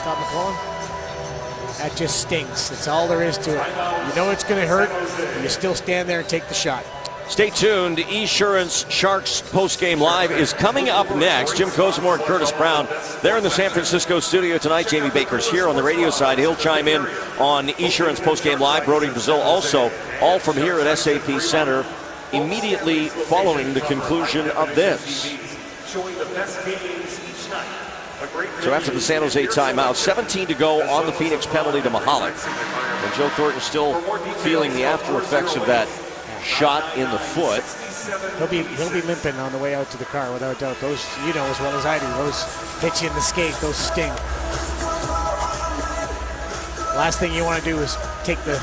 Todd McClellan. That just stings. That's all there is to it. You know it's going to hurt, and you still stand there and take the shot. Stay tuned. Esurance Sharks postgame live is coming up next. Jim Kozimor and Curtis Brown. They're in the San Francisco studio tonight. Jamie Baker's here on the radio side. He'll chime in on Esurance postgame live. Brody Brazil also, all from here at SAP Center immediately following the conclusion of this. So after the San Jose timeout, 17 to go on the Phoenix penalty to Mahalik. And Joe Thornton still feeling the after effects of that shot in the foot. He'll be limping on the way out to the car without doubt. Those, you know as well as I do, those hit you in the skate, those sting. Last thing you want to do is take the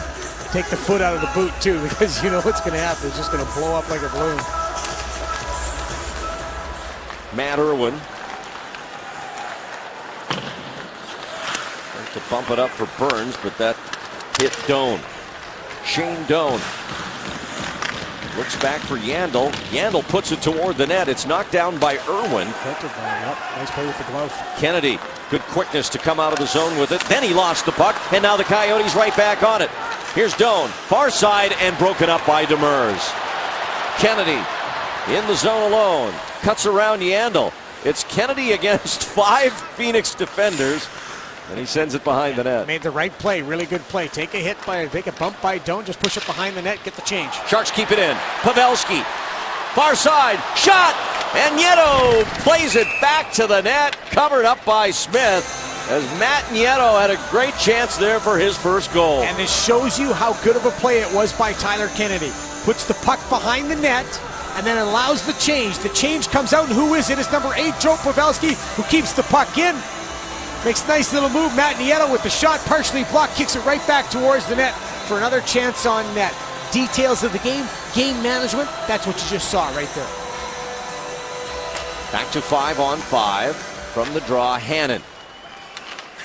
foot out of the boot too, because you know what's going to happen. It's just going to blow up like a balloon. Matt Irwin. To bump it up for Burns, but that hit Doan. Shane Doan looks back for Yandel. Yandel puts it toward the net. It's knocked down by Irwin. Nice play with the glove. Kennedy, good quickness to come out of the zone with it. Then he lost the puck, and now the Coyotes right back on it. Here's Doan, far side, and broken up by Demers. Kennedy in the zone alone, cuts around Yandel. It's Kennedy against 5 Phoenix defenders. And he sends it behind the net. Made the right play, really good play. Take a bump by Doan, just push it behind the net, get the change. Sharks keep it in. Pavelski, far side, shot, and Nieto plays it back to the net, covered up by Smith, as Matt Nieto had a great chance there for his first goal. And this shows you how good of a play it was by Tyler Kennedy. Puts the puck behind the net, and then allows the change. The change comes out, and who is it? It's number 8, Joe Pavelski, who keeps the puck in. Makes a nice little move. Matt Nieto with the shot partially blocked, kicks it right back towards the net for another chance on net. Details of the game management, that's what you just saw right there. Back to 5-on-5 from the draw. Hannon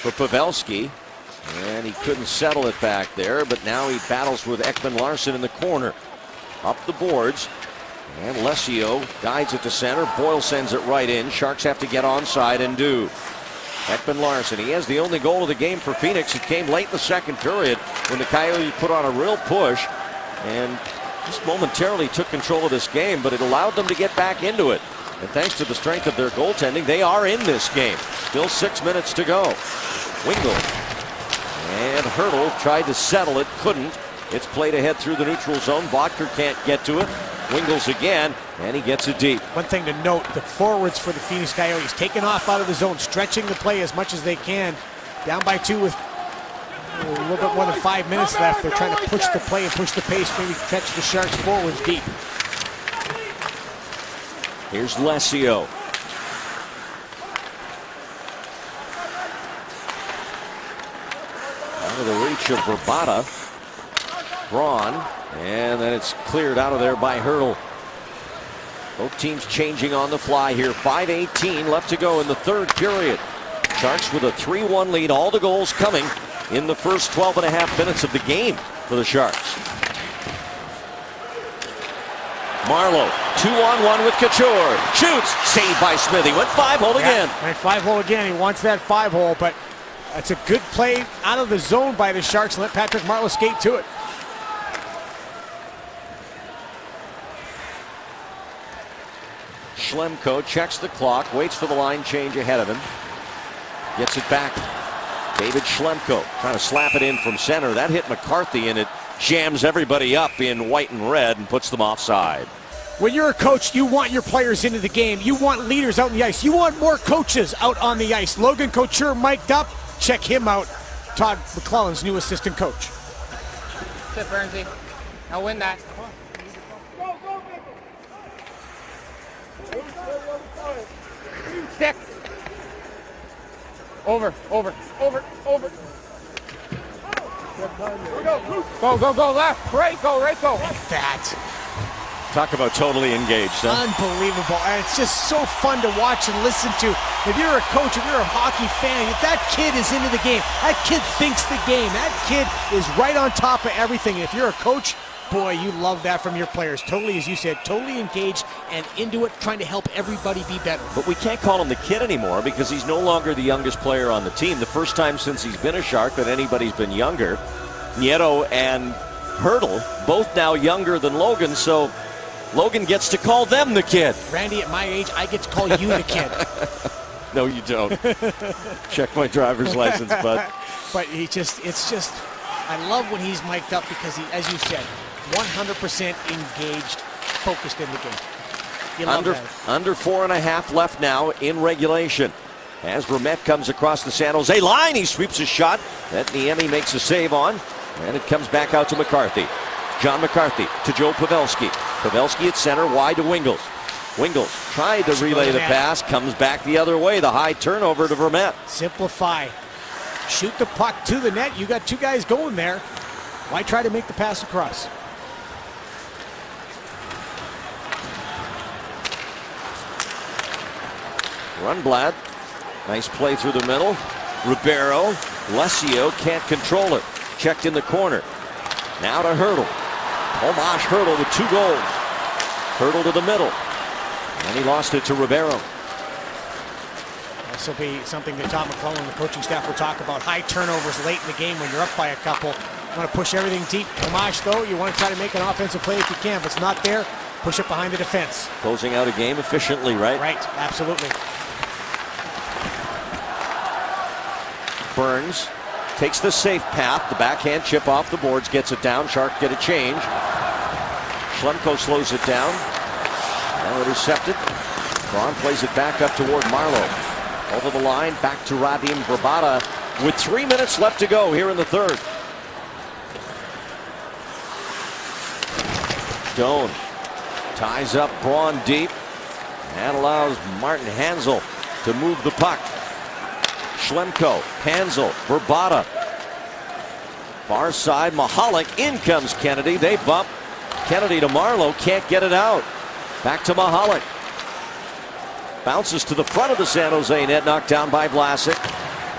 for Pavelski, and he couldn't settle it back there, but now he battles with Ekman Larsson in the corner. Up the boards, and Lesio guides it to center. Boyle sends it right in. Sharks have to get onside and do. Ekman Larsson, he has the only goal of the game for Phoenix. It came late in the second period when the Coyotes put on a real push and just momentarily took control of this game, but it allowed them to get back into it. And thanks to the strength of their goaltending, they are in this game. Still 6 minutes to go. Wingle and Hurdle tried to settle it, couldn't. It's played ahead through the neutral zone. Vodker can't get to it. Wingles again, and he gets it deep. One thing to note, the forwards for the Phoenix Coyotes taking off out of the zone, stretching the play as much as they can. Down by 2 with a little bit more than 5 minutes left. They're trying to push the play and push the pace, maybe catch the Sharks forwards deep. Here's Lesio. Out of the reach of Verbata. Braun, and then it's cleared out of there by Hurdle. Both teams changing on the fly here. 5:18 left to go in the third period. Sharks with a 3-1 lead. All the goals coming in the first 12.5 minutes of the game for the Sharks. Marlowe, 2-on-1 with Couture. Shoots, saved by Smith. He went 5-hole again. Went 5-hole again. He wants that 5-hole, but that's a good play out of the zone by the Sharks. Let Patrick Marleau skate to it. Schlemko checks the clock, waits for the line change ahead of him. Gets it back. David Schlemko trying to slap it in from center. That hit McCarthy, and it jams everybody up in white and red and puts them offside. When you're a coach, you want your players into the game. You want leaders out on the ice. You want more coaches out on the ice. Logan Couture mic'd up. Check him out. Todd McClellan's new assistant coach. Sit, Bernsey. I'll win that. Stick. Over. Go, left, right, go. That. Talk about totally engaged, huh? Unbelievable. And it's just so fun to watch and listen to. If you're a coach, if you're a hockey fan, if that kid is into the game, that kid thinks the game, that kid is right on top of everything. If you're a coach, boy, you love that from your players. Totally, as you said, totally engaged and into it, trying to help everybody be better. But we can't call him the kid anymore because he's no longer the youngest player on the team. The first time since he's been a Shark that anybody's been younger. Nieto and Hurdle, both now younger than Logan, so Logan gets to call them the kid. Randy, at my age, I get to call you the kid. No, you don't. Check my driver's license, bud. But it's just, I love when he's mic'd up because he, as you said, 100% engaged, focused in the game. You love that. Under 4.5 left now in regulation. As Vermette comes across the San Jose line, he sweeps a shot that Niemi makes a save on, and it comes back out to McCarthy. John McCarthy to Joe Pavelski. Pavelski at center, wide to Wingels. Wingels tried to relay the pass, comes back the other way. The high turnover to Vermette. Simplify. Shoot the puck to the net. You got two guys going there. Why try to make the pass across? Rundblad. Nice play through the middle. Ribeiro. Lesio can't control it. Checked in the corner. Now to Hurdle. Tomas Hurdle with 2 goals. Hurdle to the middle. And he lost it to Ribeiro. This will be something that Tom McClellan and the coaching staff will talk about. High turnovers late in the game when you're up by a couple. You want to push everything deep. Tomas, though, you want to try to make an offensive play if you can. If it's not there, push it behind the defense. Closing out a game efficiently, right? Right, absolutely. Burns takes the safe path. The backhand chip off the boards, gets it down. Sharks get a change. Schlemko slows it down. Now intercepted. Braun plays it back up toward Marleau. Over the line, back to Radim Vrbata with 3 minutes left to go here in the third. Doan ties up Braun deep. That allows Martin Hanzal to move the puck. Schlemko, Hanzal, Vrbata. Far side, Mahalik. In comes Kennedy. They bump. Kennedy to Marleau. Can't get it out. Back to Mahalik. Bounces to the front of the San Jose net. Knocked down by Vlasic.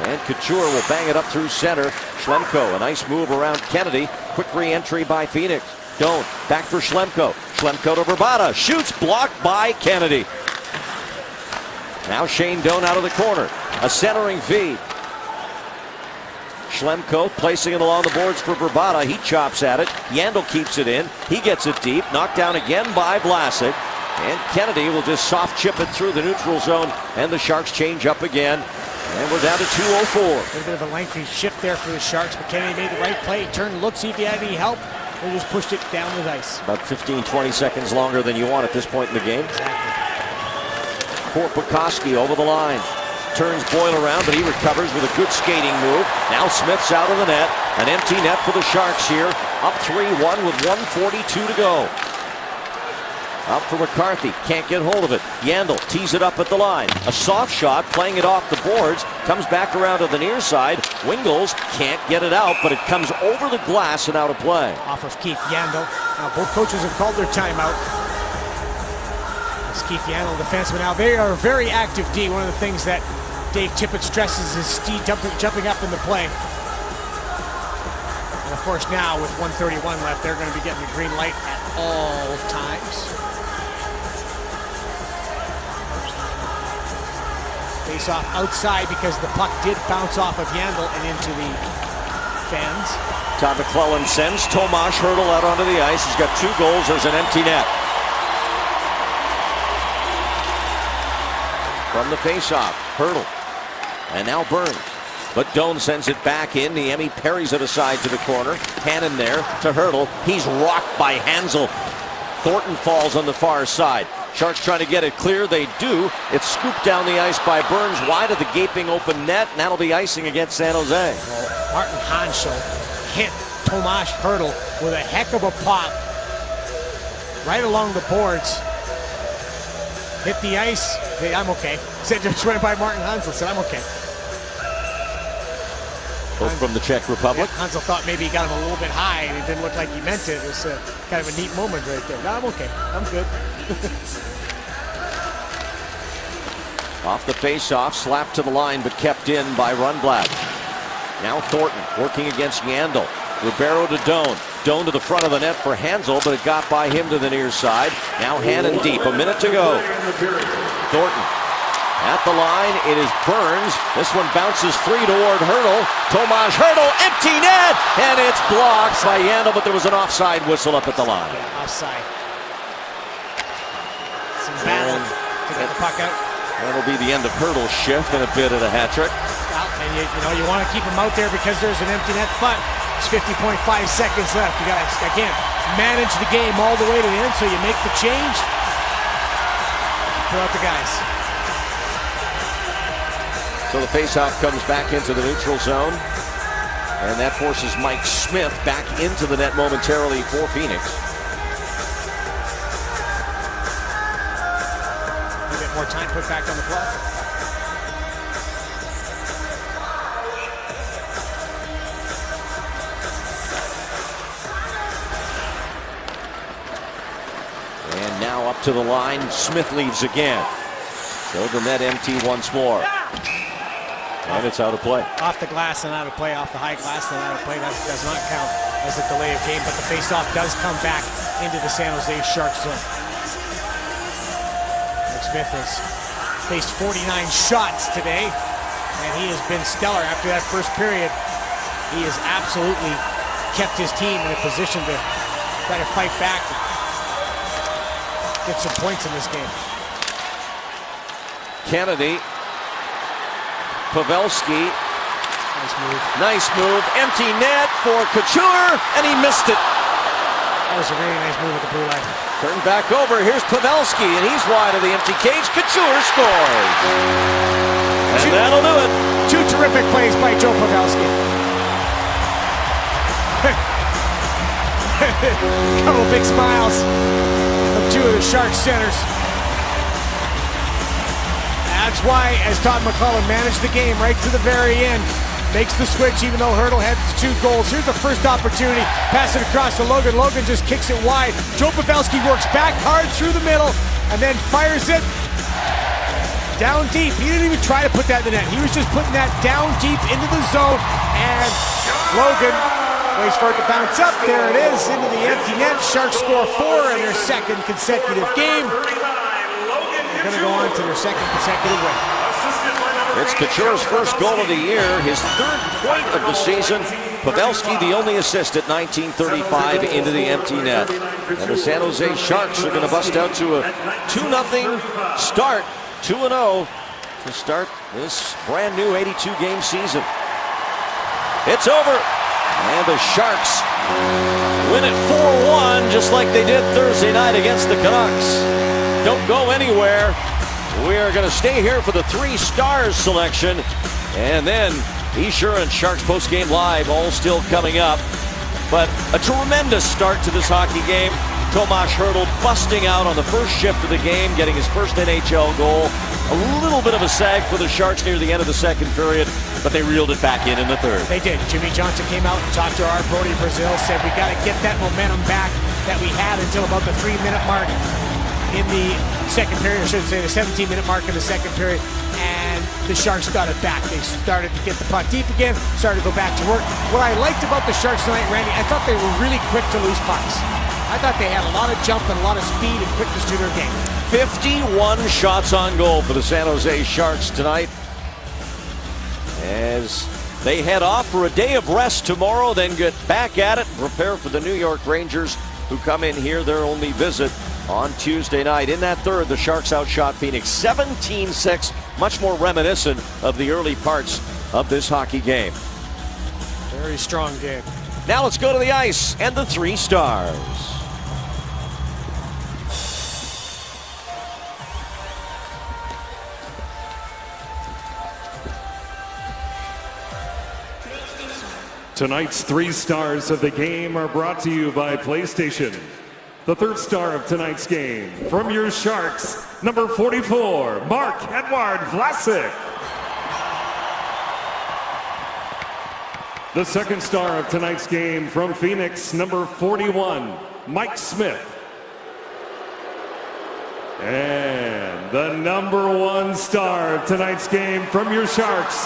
And Couture will bang it up through center. Schlemko, a nice move around Kennedy. Quick re-entry by Phoenix. Doan, back for Schlemko. Schlemko to Vrbata. Shoots, blocked by Kennedy. Now Shane Doan out of the corner. A centering feed. Schlemko placing it along the boards for Vrbata. He chops at it. Yandel keeps it in. He gets it deep. Knocked down again by Vlasic. And Kennedy will just soft chip it through the neutral zone. And the Sharks change up again. And we're down to 2:04. A little bit of a lengthy shift there for the Sharks, but Kennedy made the right play. Turned, looked, see if he had any help. They just pushed it down the ice. About 15-20 seconds longer than you want at this point in the game. Exactly. Korpikoski over the line. Turns Boyle around, but he recovers with a good skating move. Now Smith's out of the net. An empty net for the Sharks here. Up 3-1 with 1:42 to go. Up for McCarthy. Can't get hold of it. Yandel tees it up at the line. A soft shot, playing it off the boards. Comes back around to the near side. Wingels can't get it out, but it comes over the glass and out of play. Off of Keith Yandel. Now both coaches have called their timeout. It's Keith Yandel, defenseman. Now they are a very active D. One of the things that Dave Tippett stresses is Steve jumping up in the play. And of course now with 1:31 left, they're going to be getting the green light at all times. Face off outside because the puck did bounce off of Yandel and into the fans. Todd McClellan sends Tomas Hurdle out onto the ice. He's got 2 goals. There's an empty net. From the face-off, Hurdle. And now Burns. But Doan sends it back in. Niemi parries it aside to the corner. Hannon there to Hurdle. He's rocked by Hanzal. Thornton falls on the far side. Sharks trying to get it clear. They do. It's scooped down the ice by Burns wide of the gaping open net, and that'll be icing against San Jose. Martin Hanschel hit Tomas Hertl with a heck of a pop right along the boards. Hit the ice. Hey, I'm okay. Said just went by Martin Hanschel. Said I'm okay. Both from the Czech Republic. Yeah, Hanschel thought maybe he got him a little bit high, and it didn't look like he meant it. It was kind of a neat moment right there. No, I'm okay. I'm good. Off the face-off, slapped to the line, but kept in by Rundblad. Now Thornton working against Yandel. Ribeiro to Doan. Doan to the front of the net for Hansel, but it got by him to the near side. Now Hannon deep, a minute to go. Thornton at the line, it is Burns. This one bounces free toward Hertl. Tomas Hertl, empty net, and it's blocked by Yandel, but there was an offside whistle up at the line. Offside. Some battle to get the puck out. That'll be the end of Hertl's shift and a bit of a hat trick. Well, and you want to keep him out there because there's an empty net, but it's 50.5 seconds left. You got to, again, manage the game all the way to the end, so you make the change. Pull out the guys. So the faceoff comes back into the neutral zone, and that forces Mike Smith back into the net momentarily for Phoenix. A bit more time put back on the clock. And now up to the line, Smith leads again. So the net empty once more. And it's out of play. Off the glass and out of play, off the high glass and out of play. That does not count as a delay of game, but the faceoff does come back into the San Jose Sharks zone. Mike Smith has faced 49 shots today, and he has been stellar after that first period. He has absolutely kept his team in a position to try to fight back and get some points in this game. Kennedy. Pavelski. Nice move. Nice move. Empty net for Couture, and he missed it. That was a really nice move at the blue line. Turned back over. Here's Pavelski, and he's wide of the empty cage. Couture scores. And that'll do it. Two terrific plays by Joe Pavelski. Couple big smiles from two of the Sharks centers. That's why, as Todd McClellan managed the game right to the very end, makes the switch even though Hertl had 2 goals. Here's the first opportunity. Pass it across to Logan. Logan just kicks it wide. Joe Pavelski works back hard through the middle and then fires it down deep. He didn't even try to put that in the net. He was just putting that down deep into the zone, and Logan waits for it to bounce up. There it is, into the empty net. Sharks score 4 in their second consecutive game. They're going to go on to their second consecutive win. It's Couture's first goal of the year, his 3rd point of the season. Pavelski, the only assist at 19:35 into the empty net. And the San Jose Sharks are going to bust out to a 2-0 start, 2-0 to start this brand new 82-game season. It's over, and the Sharks win it 4-1, just like they did Thursday night against the Canucks. Don't go anywhere. We are going to stay here for the 3 stars selection, and then Esher and Sharks postgame live all still coming up. But a tremendous start to this hockey game. Tomas Hertl busting out on the first shift of the game, getting his first NHL goal. A little bit of a sag for the Sharks near the end of the second period, but they reeled it back in the third. They did. Jimmy Johnson came out and talked to our Brody Brazil, said we got to get that momentum back that we had until about the 3-minute mark in the second period, I should say the 17-minute mark in the second period, and the Sharks got it back. They started to get the puck deep again, started to go back to work. What I liked about the Sharks tonight, Randy, I thought they were really quick to lose pucks. I thought they had a lot of jump and a lot of speed and quickness to their game. 51 shots on goal for the San Jose Sharks tonight, as they head off for a day of rest tomorrow, then get back at it and prepare for the New York Rangers, who come in here their only visit on Tuesday night. In that third, the Sharks outshot Phoenix 17-6, much more reminiscent of the early parts of this hockey game. Very strong game. Now let's go to the ice and the 3 stars. Tonight's 3 stars of the game are brought to you by PlayStation. The 3rd star of tonight's game, from your Sharks, number 44, Marc-Edouard Vlasic. The 2nd star of tonight's game, from Phoenix, number 41, Mike Smith. And the number 1 star of tonight's game, from your Sharks,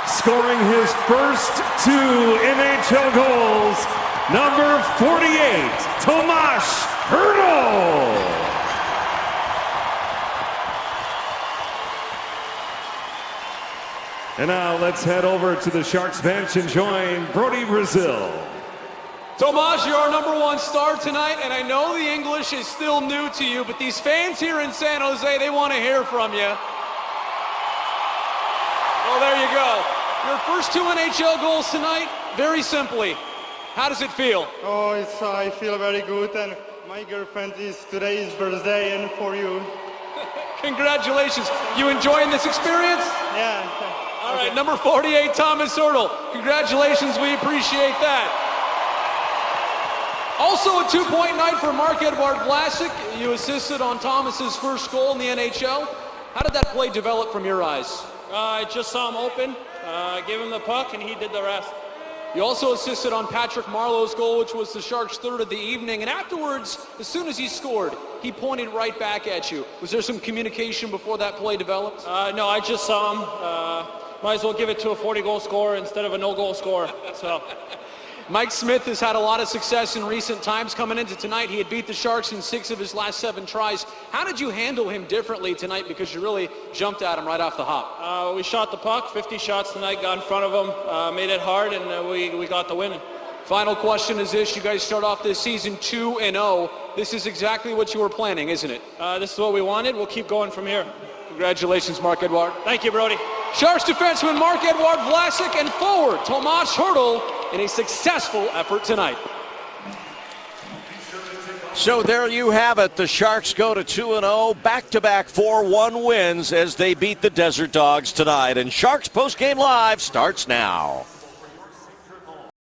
scoring his first 2 NHL goals, number 48, Tomas Hertl. And now let's head over to the Sharks bench and join Brody Brazil. Tomas, you're our number 1 star tonight, and I know the English is still new to you, but these fans here in San Jose, they want to hear from you. Well, there you go. Your first 2 NHL goals tonight, very simply. How does it feel? Oh, I feel very good, and my girlfriend is today's birthday, and for you. Congratulations. You enjoying this experience? Yeah. All right, number 48, Tomas Hertl. Congratulations, we appreciate that. Also a 2-point night for Marc-Edouard Vlasic. You assisted on Thomas's first goal in the NHL. How did that play develop from your eyes? I just saw him open, gave him the puck, and he did the rest. You also assisted on Patrick Marleau's goal, which was the Sharks' 3rd of the evening. And afterwards, as soon as he scored, he pointed right back at you. Was there some communication before that play developed? No, I just saw him. Might as well give it to a 40-goal scorer instead of a no-goal scorer. So. Mike Smith has had a lot of success in recent times. Coming into tonight, he had beat the Sharks in 6 of his last 7 tries. How did you handle him differently tonight, because you really jumped at him right off the hop? We shot the puck, 50 shots tonight, got in front of him, made it hard, and we got the win. Final question is this. You guys start off this season 2-0. This is exactly what you were planning, isn't it? This is what we wanted. We'll keep going from here. Congratulations, Marc-Edouard. Thank you, Brody. Sharks defenseman Marc-Edouard Vlasic and forward Tomas Hertl in a successful effort tonight. So there you have it. The Sharks go to 2-0, back-to-back 4-1 wins as they beat the Desert Dogs tonight. And Sharks Postgame Live starts now.